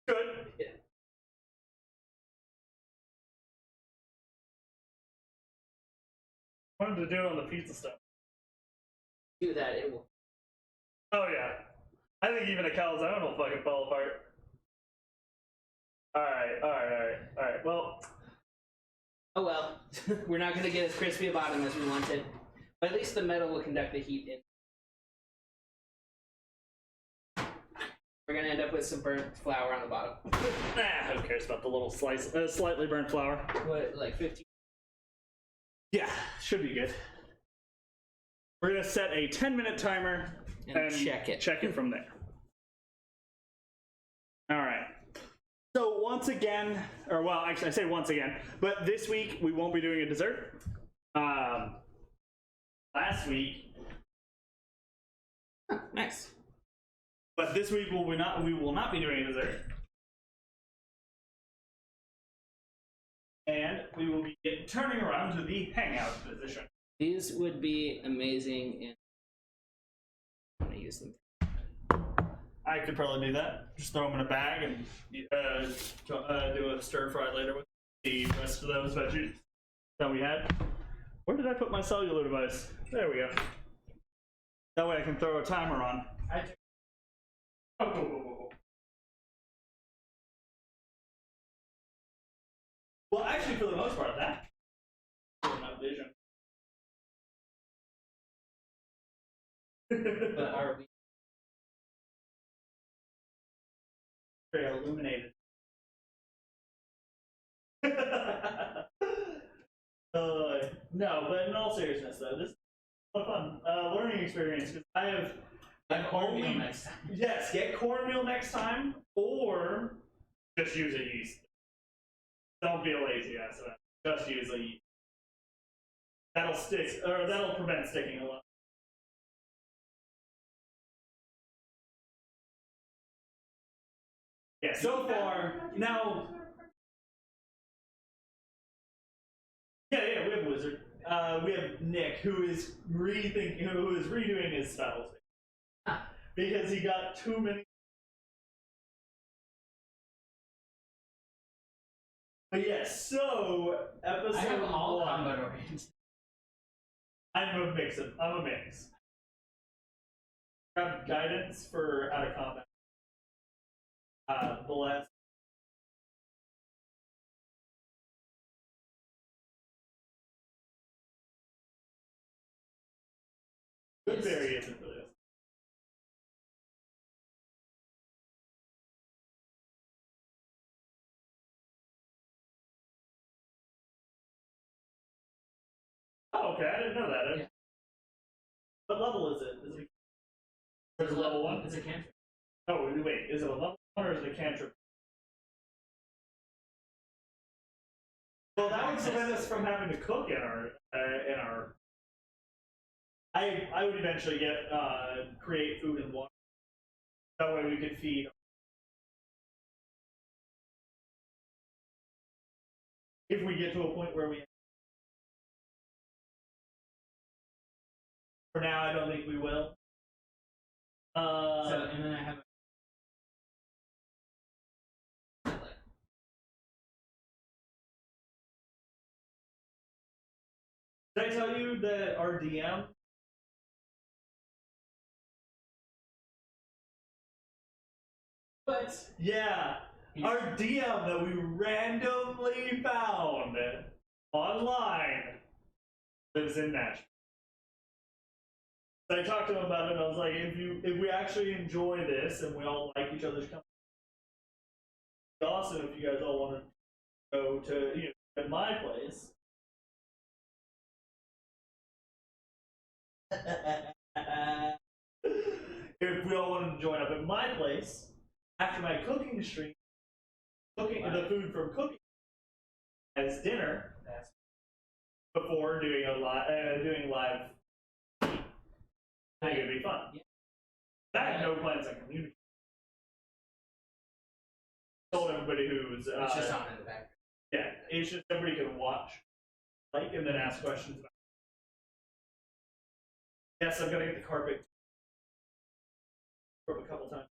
Good. Yeah. Wanted to do it on the pizza stuff. Do that, it will. Oh yeah. I think even a calzone will fucking fall apart. Alright. Well. Oh well. We're not going to get as crispy a bottom as we wanted. But at least the metal will conduct the heat in. We're going to end up with some burnt flour on the bottom. Who cares about the little slightly burnt flour? What, like 15? Yeah, should be good. We're going to set a 10-minute timer And check it. Check it from there. Alright. So once again, or well, actually I say once again, but this week we won't be doing a dessert. Last week. Oh, nice. But this week we will not be doing a dessert. and we will be turning around to the hangout position. These would be amazing in. I'm gonna use them. I could probably do that. Just throw them in a bag and do a stir fry later with the rest of those veggies that we had. Where did I put my cellular device? There we go. That way I can throw a timer on. Oh, cool. Well, actually, for the most part, that enough vision. But are we? Very illuminated. No, but in all seriousness, though, this is a fun learning experience because I've cornmeal only next time. Yes, get cornmeal next time, or just use a yeast. Don't be a lazy ass. Just use a yeast. That'll stick, or that'll prevent sticking a lot. Yeah, so far now. Yeah, we have a wizard. We have Nick, who is redoing his spells because he got too many. But yes, so episode I have all 1. combat oriented. I'm a mix. Grab guidance for out of combat. Bless. Good variation for this. Oh, okay, I didn't know that. Yeah. What level is it? Is it level 1? It's a cantrip. Oh, wait, is it a level 1 or is it a cantrip? Well, that would prevent us from having to cook in our. I would eventually get create food and water. That way we could feed. If we get to a point where we. For now, I don't think we will. So, and then I have. Did I tell you that our DM? But Yeah, our DM that we randomly found online lives in Nashville. So I talked to him about it. And I was like, if we actually enjoy this and we all like each other's company, it'd be awesome if you guys all want to go to at my place. If we all wanted to join up at my place after my cooking stream, cooking the food from cooking as dinner before doing live. I think it'd be fun. Yeah. I have no plans on communicating. Told everybody who's it's just on in the background. yeah, it's just everybody can watch, and then ask questions about. Yes, I'm gonna get the carpet a couple times.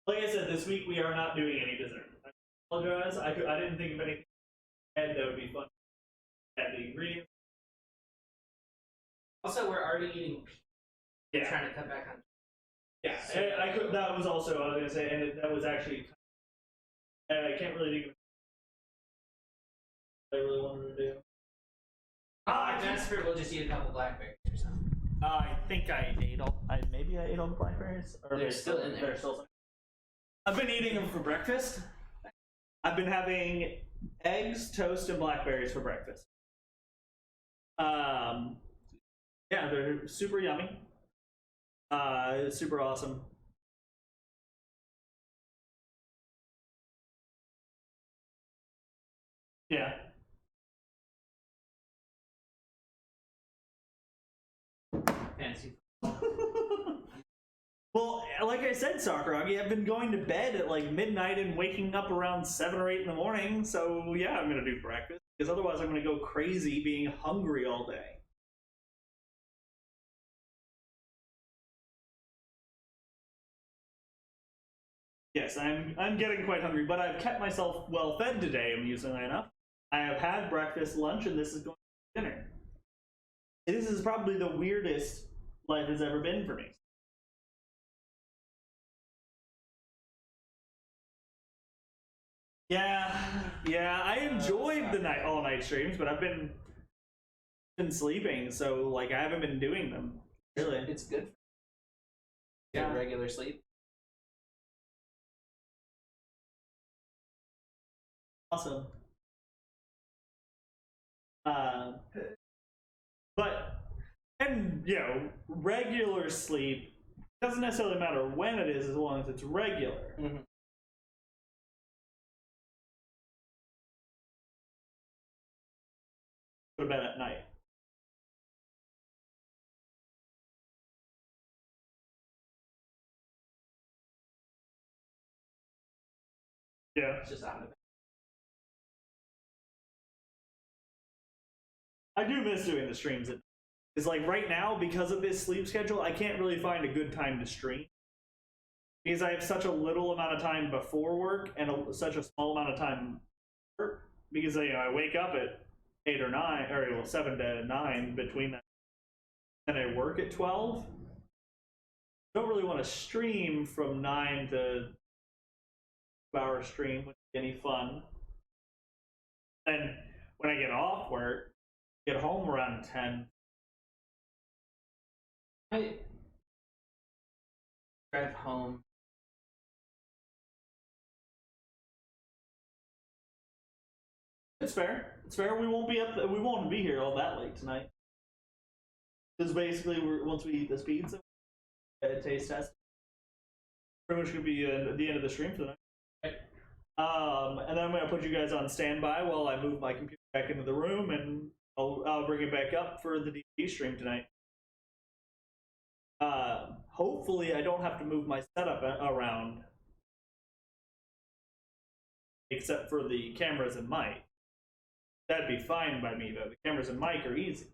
Like I said, this week we are not doing any dessert. I apologize. I didn't think of anything that would be fun. Add the ingredients. Also, we're already eating. Yeah. Trying to cut back on. Yeah, I could. That was also I was gonna say, and that was actually. And I can't really think of. What I really wanted to do. We'll just eat a couple blackberries or something. I think I ate all. Maybe I ate all the blackberries. Or They're still in there. They're still. I've been eating them for breakfast. I've been having eggs, toast, and blackberries for breakfast. Yeah, they're super yummy. Super awesome. Yeah. fantasy. Well, like I said, Sakuragi, I've been going to bed at like midnight and waking up around 7 or 8 in the morning, so yeah, I'm gonna do breakfast, because otherwise I'm gonna go crazy being hungry all day. Yes, I'm getting quite hungry, but I've kept myself well fed today, amusingly enough. I have had breakfast, lunch, and this is going to be dinner. This is probably the weirdest life has ever been for me. Yeah, I enjoyed the all night streams, but I've been sleeping, so like I haven't been doing them. Really, It's good. Get regular sleep. Awesome. But and you know, regular sleep doesn't necessarily matter when it is, as long as it's regular. Mm-hmm. Go to bed at night. Yeah, It's just out of it. I do miss doing the streams. It's like right now, because of this sleep schedule, I can't really find a good time to stream, because I have such a little amount of time before work and such a small amount of time work, because you know, I wake up at 8 or 9, or well, 7 to 9 between that, and I work at 12. I don't really want to stream from 9 to 2-hour stream with any fun. And when I get off work, get home around 10. I drive home. It's fair. It's fair. We won't be we won't be here all that late tonight. Because basically, once we eat this pizza, taste test. Pretty much gonna be the end of the stream for tonight. Right. And then I'm gonna put you guys on standby while I move my computer back into the room, and I'll bring it back up for the DVD stream tonight. Hopefully, I don't have to move my setup around, except for the cameras and mic. That'd be fine by me, though. The cameras and mic are easy.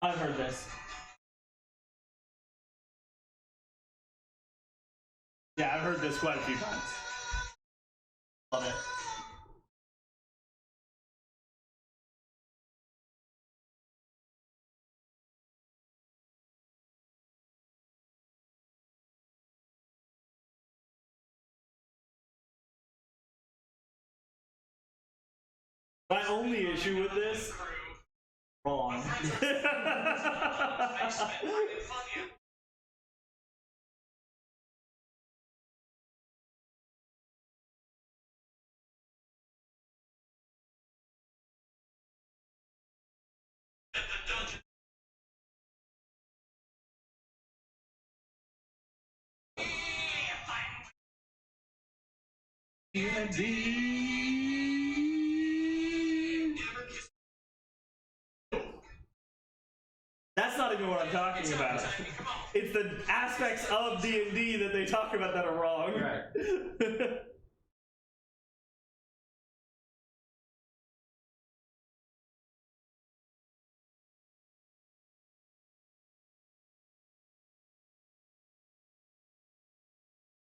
I've heard this. Yeah, I've heard this quite a few times. Love it. My only issue with this, wrong. That's not even what I'm talking about. It's the aspects of D&D that they talk about that are wrong. Right.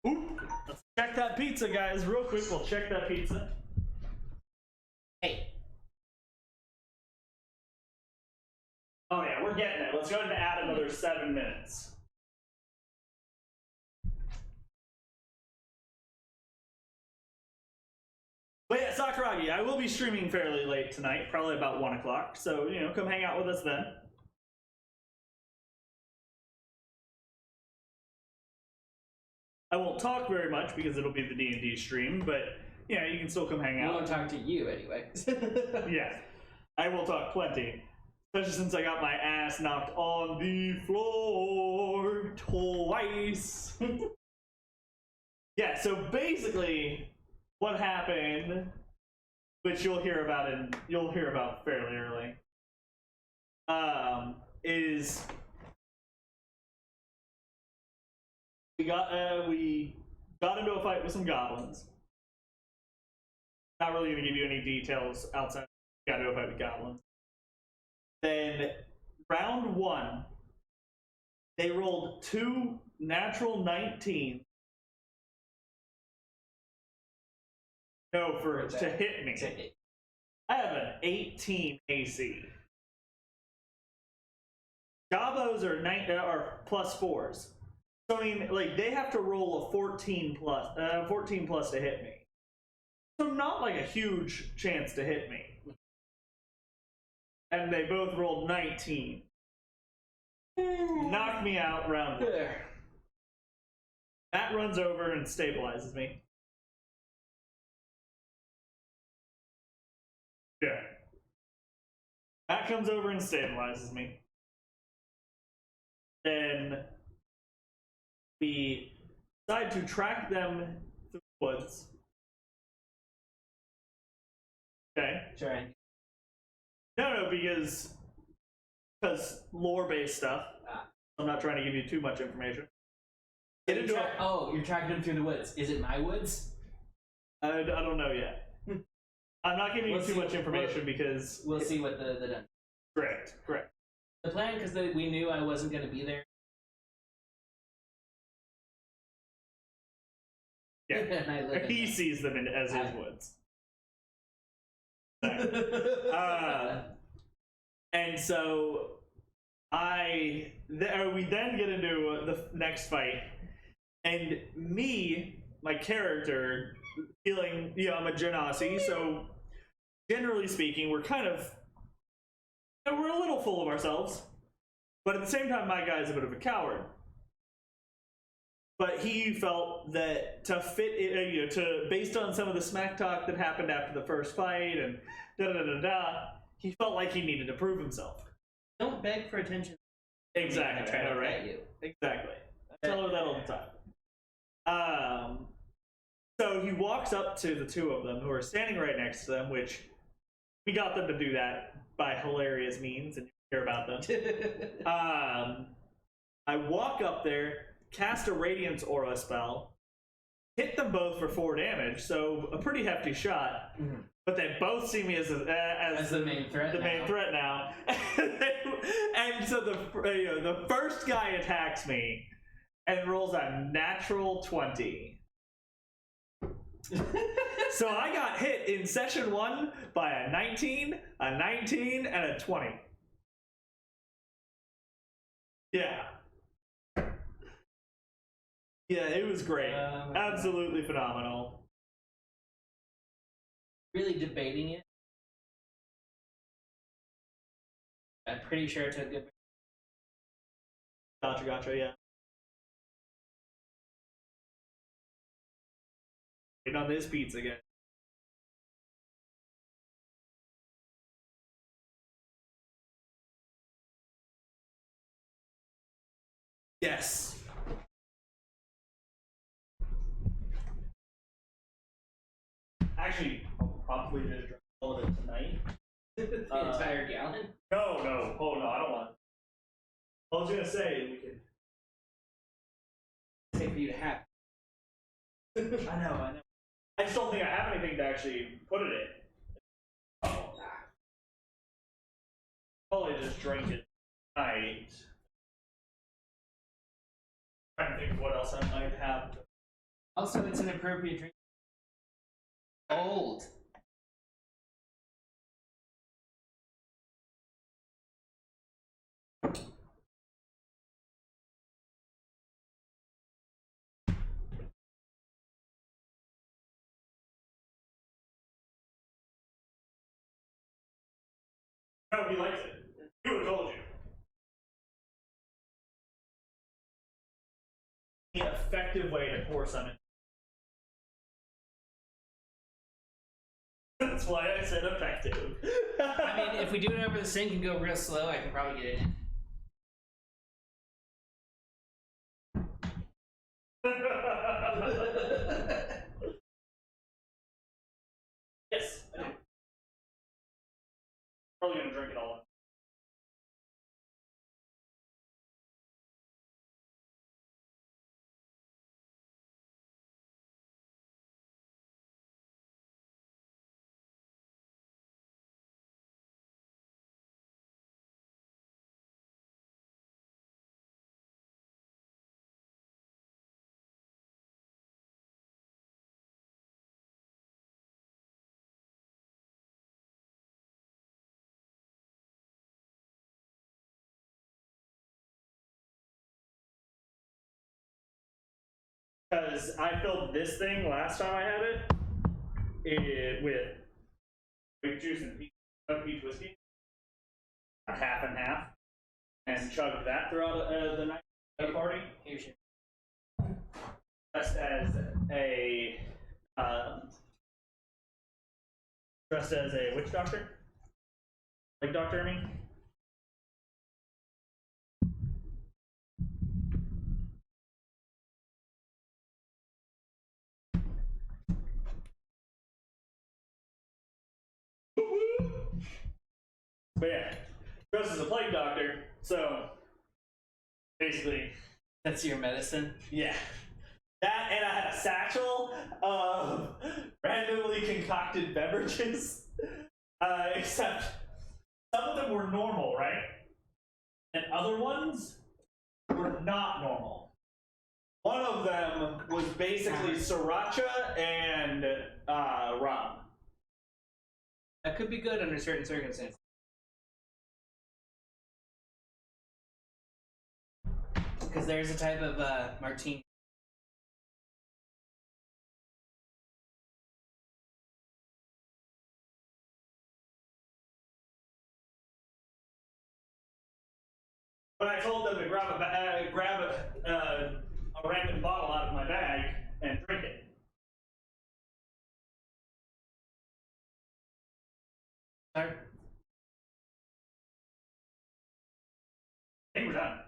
Ooh, let's check that pizza, guys. Real quick, we'll check that pizza. Hey. Oh yeah, we're getting it. Let's go ahead and add another 7 minutes. But yeah, Sakuragi, I will be streaming fairly late tonight, probably about 1 o'clock. So, come hang out with us then. I won't talk very much because it'll be the D&D stream, but you can still come hang I out. won't talk to you anyway. Yeah, I will talk plenty. Especially since I got my ass knocked on the floor twice. Yeah, so basically what happened, which you'll hear about fairly early, is we got into a fight with some goblins. Not really gonna give you any details outside. Got into a fight with goblins. Then round 1, they rolled 2 natural 19. No, to hit me. I have an 18 AC. Gabos are plus 4s. So I mean, like, they have to roll a 14 plus to hit me. So not like a huge chance to hit me. And they both rolled 19. Knocked me out round 1. Matt runs over and stabilizes me. Yeah. Matt comes over and stabilizes me. Then we decide to track them through the woods. Okay. Sure. No, because lore-based stuff. I'm not trying to give you too much information. You're tracking them through the woods. Is it my woods? I don't know yet. I'm not giving you too much information because we'll see what the done. Correct. The plan, because we knew I wasn't going to be there. Yeah, And I live he sees them as his woods. And so we then get into the next fight, and my character, feeling, I'm a Genasi, so generally speaking, we're a little full of ourselves, but at the same time, my guy's a bit of a coward. But he felt that to fit, based on some of the smack talk that happened after the first fight and he felt like he needed to prove himself. Don't beg for attention. Exactly. I know, right? You. Exactly. I tell her that all the time. So he walks up to the two of them who are standing right next to them, which we got them to do that by hilarious means, and you hear about them. I walk up there, cast a Radiance Aura spell, hit them both for 4 damage, so a pretty hefty shot. Mm-hmm. But they both see me as the main threat. Main threat now, and so the first guy attacks me and rolls a natural 20. So I got hit in session 1 by a 19, a 19, and a 20. Yeah. Yeah, it was great. Absolutely phenomenal. Really debating it. I'm pretty sure it took good. Gotcha, yeah. Waiting on this pizza again. Yes. Actually, I'll probably just drink all of it tonight. The entire gallon? No. Oh no, I don't want it. I was gonna say we could. Say for you to have. I know. I just don't think I have anything to actually put it in. Oh. Probably just drink it tonight. Trying to think of what else I might have. Also, it's an appropriate drink. Old. if he likes it. He would have told you. The effective way to pour some in. That's why I said effective. I mean, if we do it over the sink and go real slow, I can probably get it in. Yes, I do. Probably gonna drink it all up. Because I filled this thing last time I had it with grape juice and peach whiskey, half and half, and chugged that throughout the night at the party. Here's your. Dressed as a witch doctor, like doctor, I mean. But yeah, dressed as a plague doctor, so basically, That's your medicine? yeah. That, and I had a satchel of randomly concocted beverages, except some of them were normal, right? And other ones were not normal. One of them was basically sriracha and rum. That could be good under certain circumstances. Because there's a type of martini. But I told them to grab a random bottle out of my bag and drink it. Sorry? I think we're done.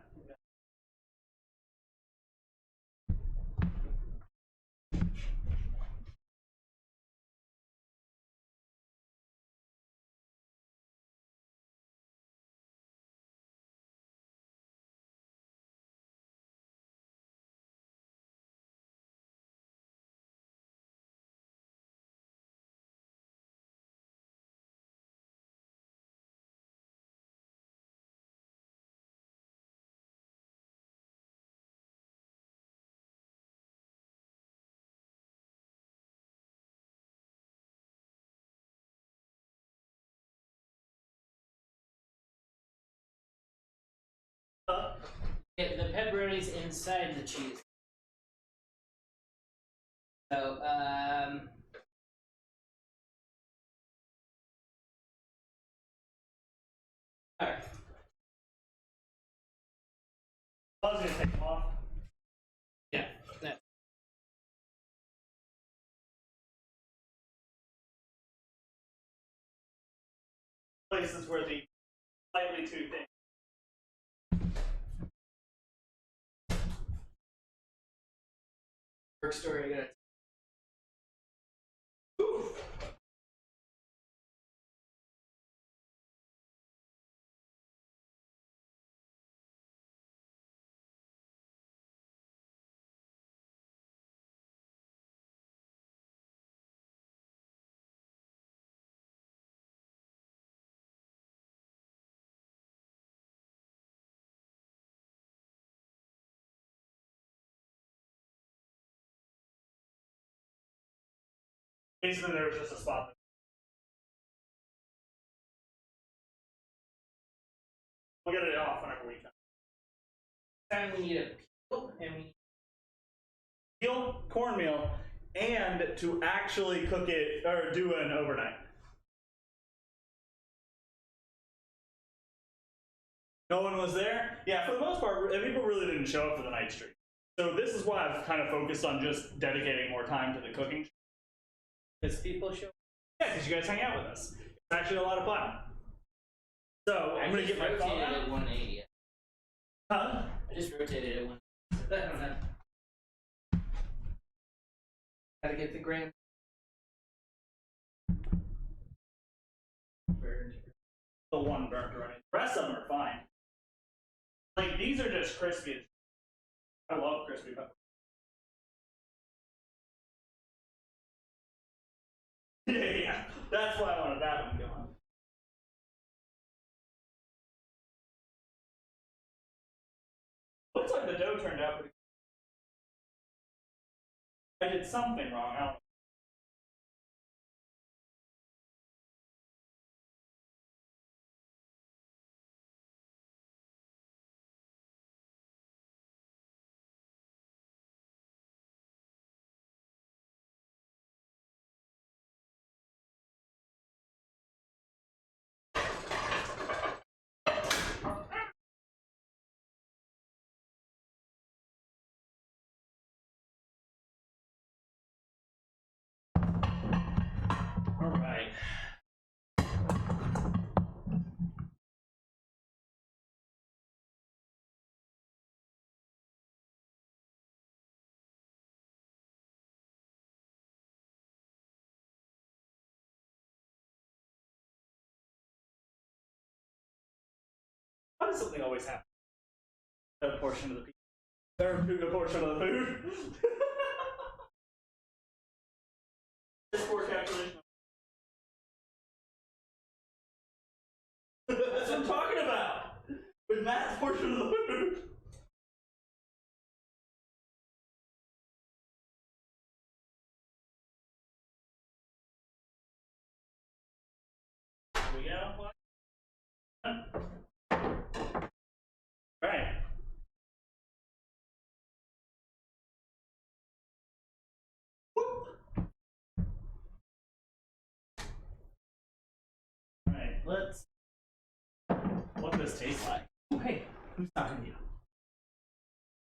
Yeah, the pepperoni's inside the cheese. So, alright. I was gonna take them off. Yeah, that. Places where the slightly too thin. Work story, I gotta. Basically, there was just a spot. We'll get it off whenever we can. Time we need a peel and we Peel cornmeal and to actually cook it or do an overnight. No one was there? Yeah, for the most part, people really didn't show up for the night stream. So this is why I've kind of focused on just dedicating more time to the cooking. Because people show. Yeah, because you guys hang out with us. It's actually a lot of fun. So I'm gonna get my phone rotated out. at 180. Huh? I just rotated it 180. I don't know. Gotta get the gram. The one burnt running. The rest of them are fine. Like, these are just crispy. I love crispy pepper. Yeah, that's why I wanted that one going. Looks like the dough turned out pretty good. I did something wrong. I don't know. All right. Why does something always happen? That portion of the pizza. Third portion of the food. This poor calculation. That's what I'm talking about. With Matt's portion of the food. We go. Right. Alright, let's. What does this taste like? Oh, hey, who's talking to you?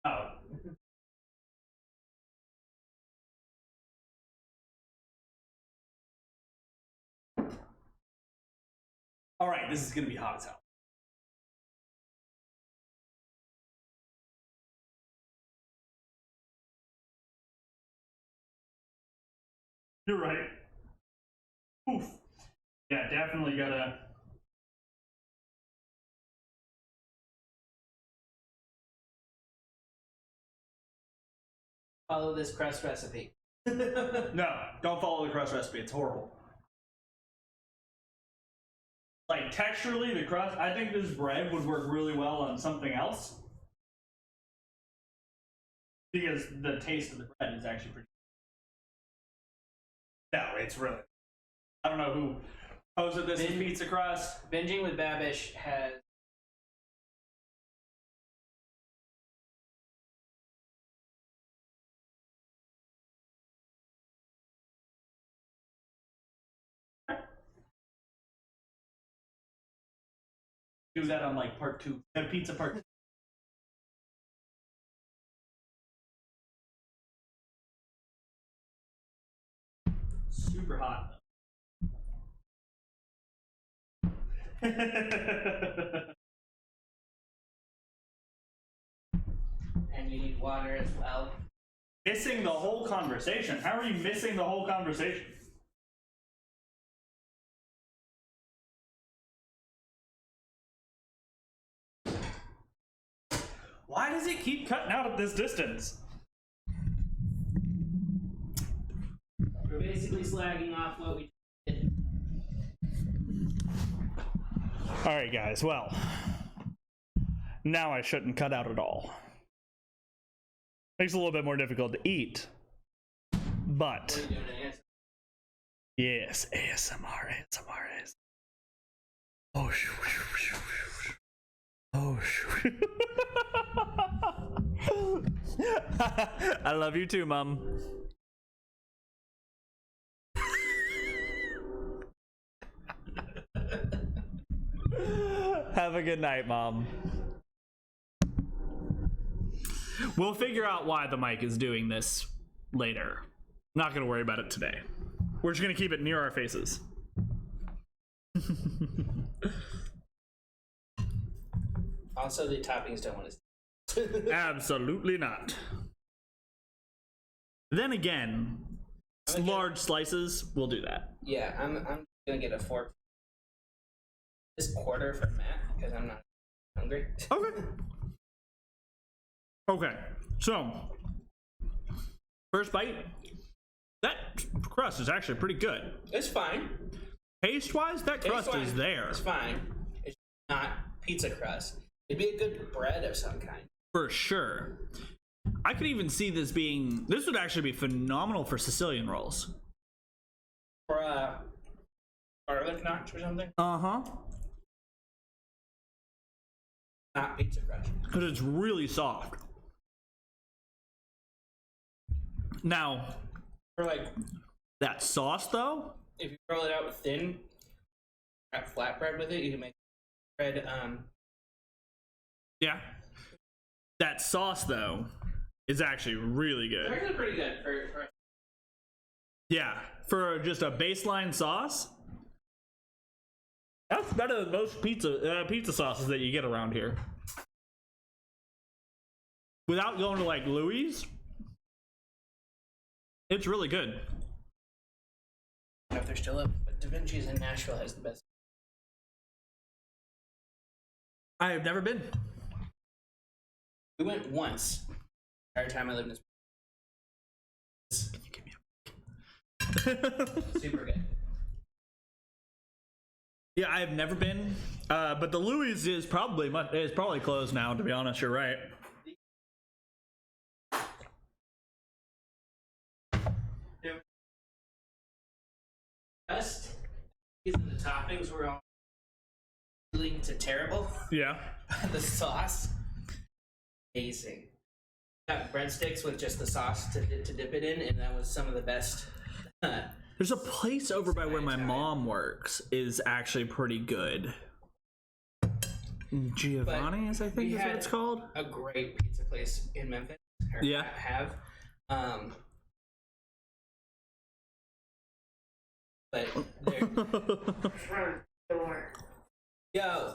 Oh. Alright, this is gonna be hot as hell. You're right. Oof. Yeah, definitely gotta. Follow this crust recipe. No, don't follow the crust recipe. It's horrible. Like, texturally, the crust, I think this bread would work really well on something else. Because the taste of the bread is actually pretty. No, it's really. I don't know who posted this in pizza crust. Binging with Babish has. Do that on like part 2. Pizza part 2. Super hot. And you need water as well. Missing the whole conversation. How are you missing the whole conversation? Why does it keep cutting out at this distance? We're basically slagging off what we did. Alright guys, well, now I shouldn't cut out at all. Makes it a little bit more difficult to eat, but What are you doing to answer? yes, ASMR. Oh, shoo, shoo, shoo, shoo. Oh, shoo. I love you too, Mom. Have a good night, Mom. We'll figure out why the mic is doing this later. Not gonna worry about it today. We're just gonna keep it near our faces. Also, the toppings don't want to. Absolutely not. Then again, large slices will do that. Yeah, I'm gonna get a fork. This quarter for Matt because I'm not hungry. Okay. Okay. So, first bite. That crust is actually pretty good. It's fine. Taste-wise, that crust Taste-wise, is there. It's fine. It's not pizza crust. It'd be a good bread of some kind. For sure. I could even see this being... This would actually be phenomenal for Sicilian rolls. Or garlic knots or something. Uh-huh. Not pizza crust. Because it's really soft. Now, Or like, that sauce, though... if you roll it out thin, wrap flatbread with it, you can make bread. Yeah. That sauce, though, is actually really It's good. actually pretty good for Yeah. For just a baseline sauce, that's better than most pizza sauces that you get around here. Without going to, like, Louis, it's really good. if they're still up. But Da Vinci's in Nashville has the best. I have never been. We went once. The entire time I lived in this. Can you give me a Super good. Yeah, I have never been, but the Louis is probably closed now. To be honest, you're right. Best is the toppings were all leading to terrible. Yeah. The sauce, amazing. Got breadsticks with just the sauce to dip it in, and that was some of the best. There's a place over by where my mom works is actually pretty good. Giovanni's, I think, is what it's called. A great pizza place in Memphis. Or Yeah. Have. But yo,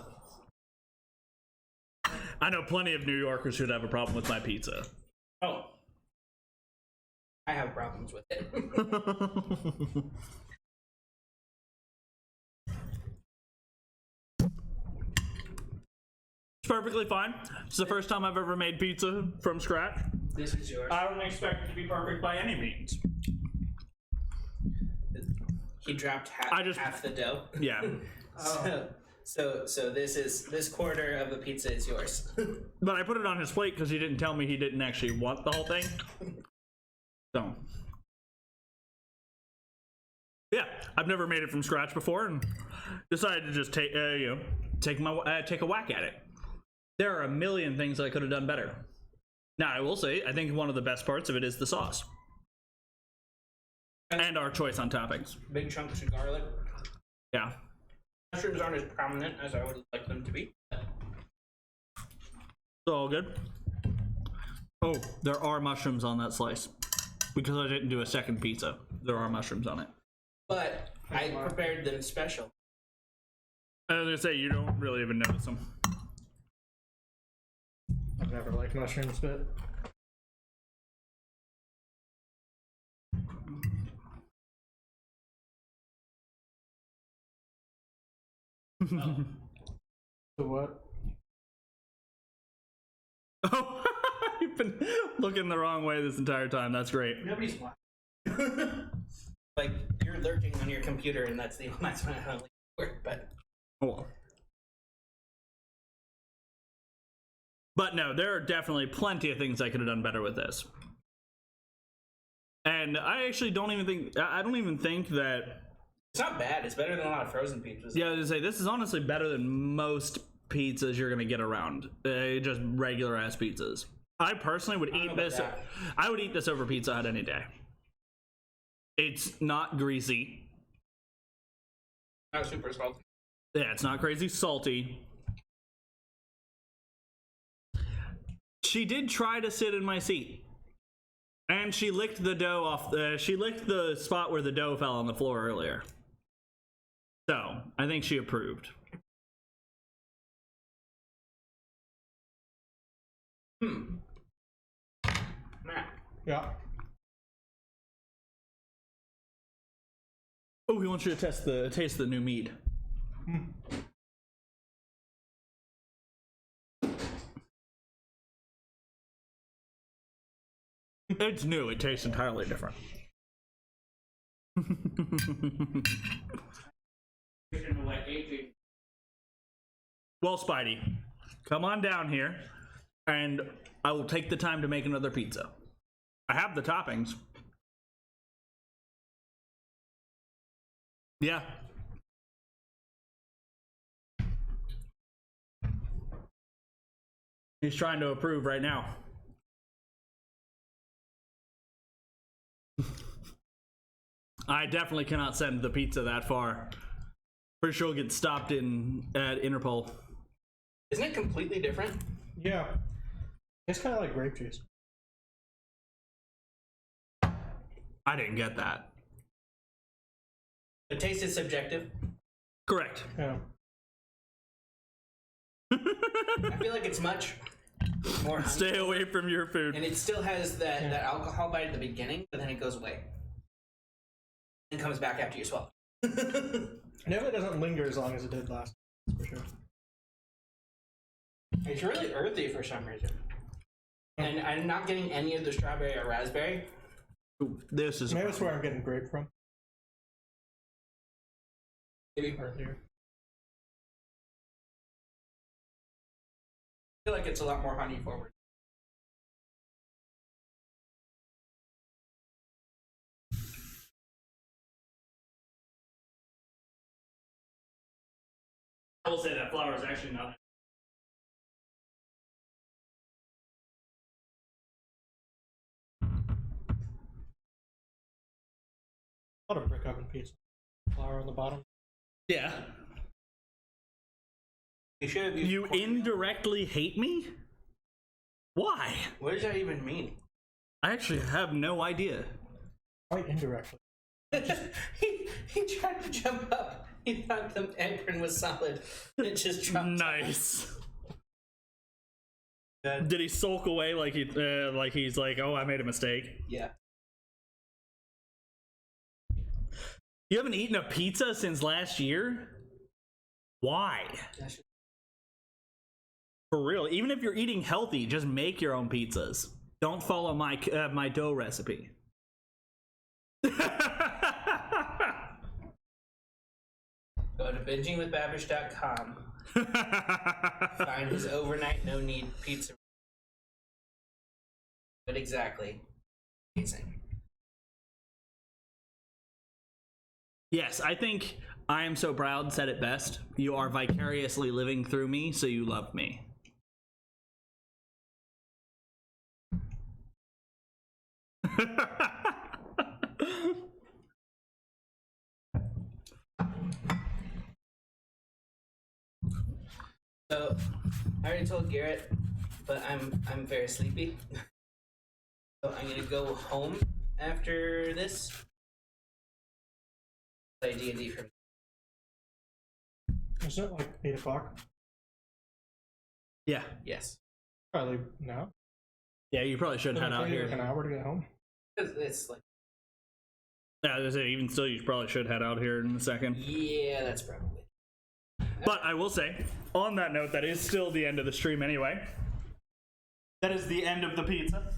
I know plenty of New Yorkers who'd have a problem with my pizza. oh, I have problems with it. It's perfectly fine. It's the first time I've ever made pizza from scratch. This is yours. I don't expect it to be perfect by any means. He dropped half the dough. Yeah. So this quarter of the pizza is yours. But I put it on his plate because he didn't tell me he didn't actually want the whole thing. So, yeah, I've never made it from scratch before, and decided to just take a whack at it. There are a million things I could have done better. Now, I will say, I think one of the best parts of it is the sauce and our choice on toppings. Big chunks of garlic. Yeah. Mushrooms aren't as prominent as I would like them to be. It's all good. Oh, there are mushrooms on that slice. Because I didn't do a second pizza, there are mushrooms on it. But I prepared them special. I was gonna say, you don't really even notice them. I've never liked mushrooms, but so what? Oh, you've been looking the wrong way this entire time. That's great. Nobody's watching. Like you're lurking on your computer, and that's not how it works. But Oh, well. But no, there are definitely plenty of things I could have done better with this. And I actually don't even think that. it's not bad. It's better than a lot of frozen pizzas. Yeah, I was gonna say this is honestly better than most pizzas you're gonna get around. Just regular ass pizzas. I personally would eat this. that. I would eat this over Pizza Hut any day. It's not greasy. Not super salty. Yeah, it's not crazy salty. She did try to sit in my seat. And she licked the dough off she licked the spot where the dough fell on the floor earlier. So, I think she approved. Matt. Yeah. Oh, he wants you to taste the new mead. It's new. It tastes entirely different. Well, Spidey, come on down here, and I will take the time to make another pizza. I have the toppings. Yeah. He's trying to approve right now. I definitely cannot send the pizza that far. Pretty sure it'll get stopped in at Interpol. Isn't it completely different? Yeah. It's kind of like grape juice. I didn't get that. The taste is subjective. Correct. Yeah. I feel like it's much more honey, Stay away from your food. and it still has that alcohol bite at the beginning, but then it goes away and comes back after you swallow. It definitely doesn't linger as long as it did last. For sure. It's really earthy for some reason, and I'm not getting any of the strawberry or raspberry. Ooh, this is Maybe that's where I'm getting grape from. Maybe Right here. I feel like it's a lot more honey forward. I will say that flour is actually not. A lot of brick oven pizza. Flour on the bottom. Yeah. You should have used You cornmeal. indirectly hate me? Why? What does that even mean? I actually have no idea. Quite indirectly. he tried to jump up. He thought the apron was solid. It just dropped. Nice. Good. Did he sulk away like he's like, oh, I made a mistake? Yeah. You haven't eaten a pizza since last year? Why? That's- For real, even if you're eating healthy, just make your own pizzas. Don't follow my my dough recipe. Go to bingingwithbabish.com. Find his overnight no need pizza. But exactly. Amazing. Yes, I think I Am So Proud said it best. You are vicariously living through me, so you love me. So I already told Garrett, but I'm very sleepy. So I'm gonna go home after this. Play D&D for me. Isn't it like 8 o'clock? Yeah. Yes. Probably now. Yeah, you probably should head out Like here. an hour to get home. It's like, Yeah, I was gonna say, even still, you probably should head out here in a second. yeah, that's probably. But I will say, on that note, that is still the end of the stream anyway. That is the end of the pizza.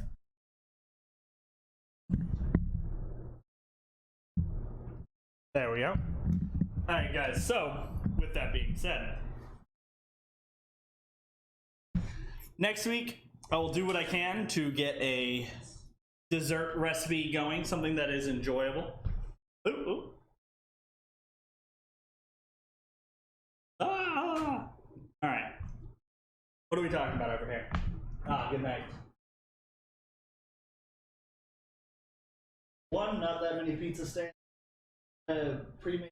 There we go. Alright, guys, so, with that being said, next week, I will do what I can to get a dessert recipe going, something that is enjoyable. Ooh, ooh. Ah! Alright. What are we talking about over here? Ah, good night. One, not that many pizza stands. Pre-made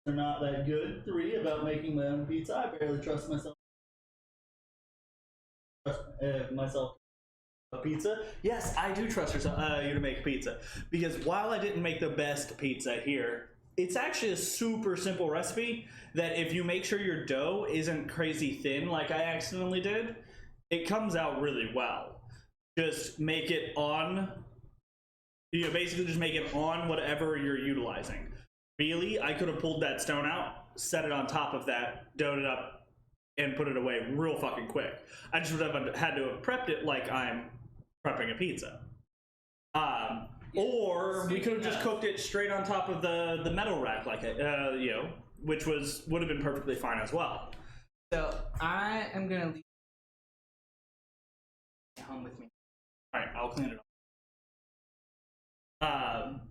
are not that good. 3, about making my own pizza. I barely trust myself. A pizza? Yes, I do trust you to make pizza. Because while I didn't make the best pizza here, it's actually a super simple recipe that if you make sure your dough isn't crazy thin like I accidentally did, it comes out really well. Just make it on, basically just make it on whatever you're utilizing. Really, I could have pulled that stone out, set it on top of that, doughed it up, and put it away real fucking quick. I just would have had to have prepped it like I'm prepping a pizza. Or we could have just cooked it straight on top of the metal rack, like which would have been perfectly fine as well. So I am gonna leave it home with me. All right, I'll clean it up.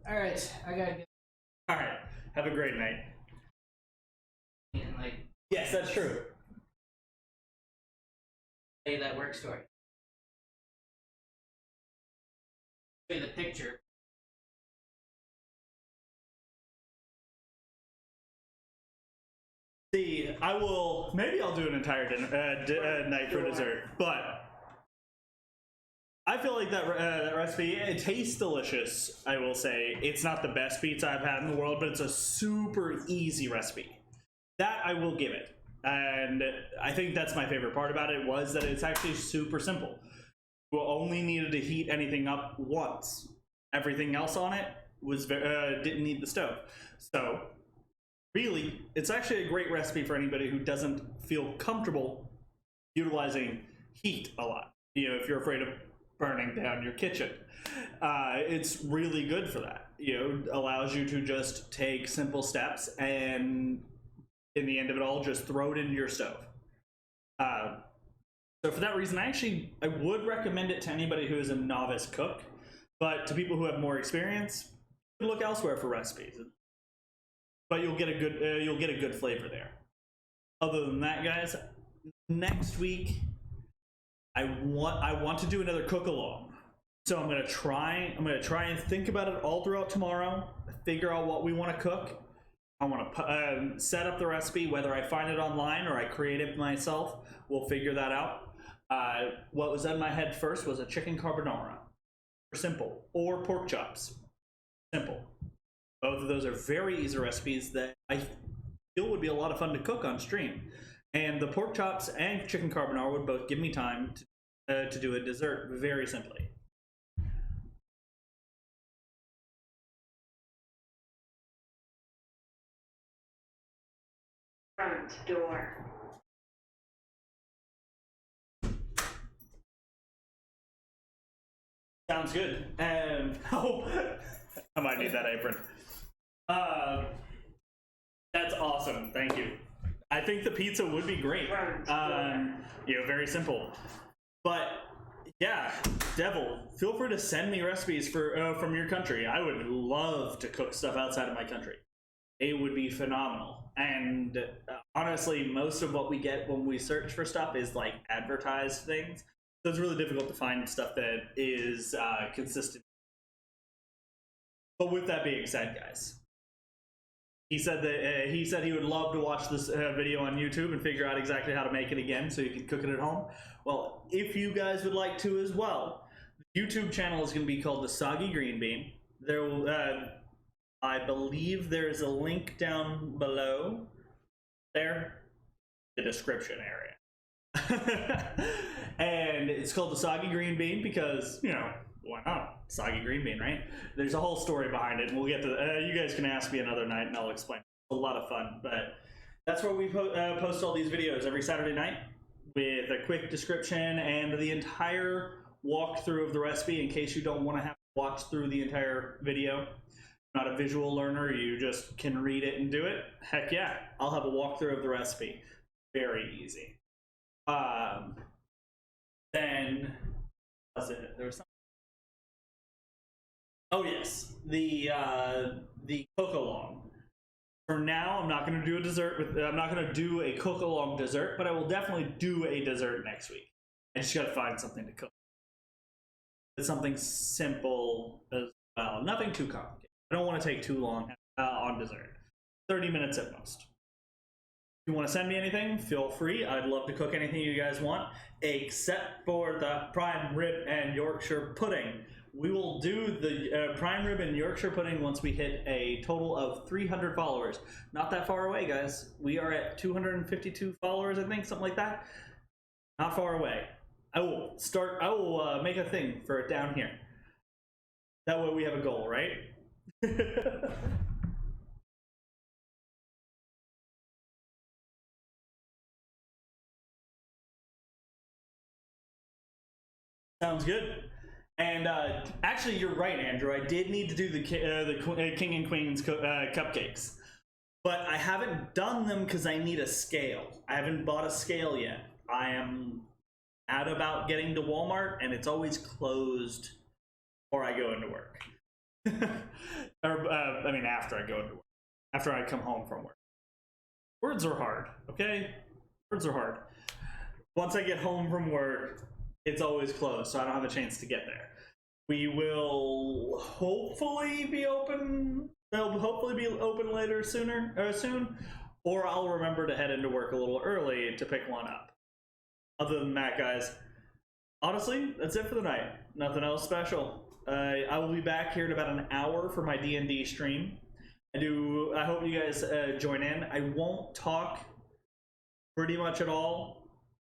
All right, I gotta get All right, have a great night. and like Yes, that's true. say that work story. Show you the picture. See, maybe I'll do an entire night for dessert, but I feel like that recipe, it tastes delicious, I will say. It's not the best pizza I've had in the world, but it's a super easy recipe. That I will give it. And I think that's my favorite part about it, was that it's actually super simple. You only needed to heat anything up once. Everything else on it was didn't need the stove. So really, it's actually a great recipe for anybody who doesn't feel comfortable utilizing heat a lot. If you're afraid of burning down your kitchen, it's really good for that. Allows you to just take simple steps, and in the end of it all, just throw it into your stove. So for that reason, I would recommend it to anybody who is a novice cook, but to people who have more experience, look elsewhere for recipes. But you'll get a good flavor there. Other than that, guys, next week I want to do another cook along. So I'm gonna try and think about it all throughout tomorrow. Figure out what we want to cook. I want to set up the recipe, whether I find it online or I create it myself. We'll figure that out. What was in my head first was a chicken carbonara, simple, or pork chops, simple. Both of those are very easy recipes that I feel would be a lot of fun to cook on stream. And the pork chops and chicken carbonara would both give me time to do a dessert very simply. Front door. Sounds good. Oh, I might need that apron. That's awesome. Thank you. I think the pizza would be great. Very simple. But yeah, Devil, feel free to send me recipes from your country. I would love to cook stuff outside of my country. It would be phenomenal. And honestly, most of what we get when we search for stuff is like advertised things. So it's really difficult to find stuff that is consistent. But with that being said, guys, he said he would love to watch this video on YouTube and figure out exactly how to make it again so you can cook it at home. Well, if you guys would like to as well, the YouTube channel is going to be called The Soggy Green Bean. There will, I believe there's a link down below there, the description area. And it's called The Soggy Green Bean because, why not? Soggy green bean, right? There's a whole story behind it, and we'll get to you guys can ask me another night and I'll explain. It's a lot of fun, but that's where we post all these videos every Saturday night with a quick description and the entire walkthrough of the recipe in case you don't want to have to watch through the entire video. Not a visual learner, you just can read it and do it. Heck yeah, I'll have a walkthrough of the recipe. Very easy. Then was it? There was something. Oh yes, the cook along. For now, I'm not going to do a dessert I'm not going to do a cook along dessert, but I will definitely do a dessert next week. I just got to find something to cook. It's something simple as well, nothing too complicated. I don't want to take too long on dessert. 30 minutes at most. you want to send me anything, feel free. I'd love to cook anything you guys want, except for the prime rib and Yorkshire pudding. We will do the prime rib and Yorkshire pudding once we hit a total of 300 followers. Not that far away, guys. We are at 252 followers, I think, something like that. Not far away. I will make a thing for it down here. That way we have a goal, right? Sounds good. And actually, you're right, Andrew. I did need to do the King and Queen's cupcakes, but I haven't done them because I need a scale. I haven't bought a scale yet. I am at about getting to Walmart, and it's always closed before I go into work. Or I mean, after I go into work, after I come home from work. Words are hard, okay? Words are hard. Once I get home from work, it's always closed, so I don't have a chance to get there. We will hopefully be open. They'll hopefully be open later, soon, or I'll remember to head into work a little early to pick one up. Other than that, guys, honestly, that's it for the night. Nothing else special. I will be back here in about an hour for my D&D stream. I hope you guys join in. I won't talk pretty much at all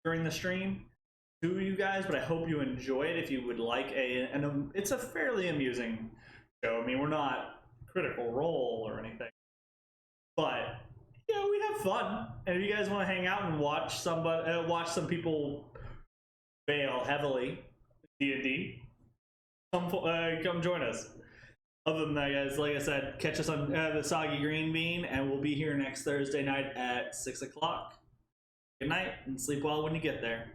during the stream to you guys, but I hope you enjoy it. If you would like it's a fairly amusing show. I mean, we're not Critical Role or anything, but yeah, we have fun. And if you guys want to hang out and watch some people fail heavily D&D, come join us. Other than that, guys, like I said, catch us on the Soggy Green Bean, and we'll be here next Thursday night at 6 o'clock. Good night, and sleep well when you get there.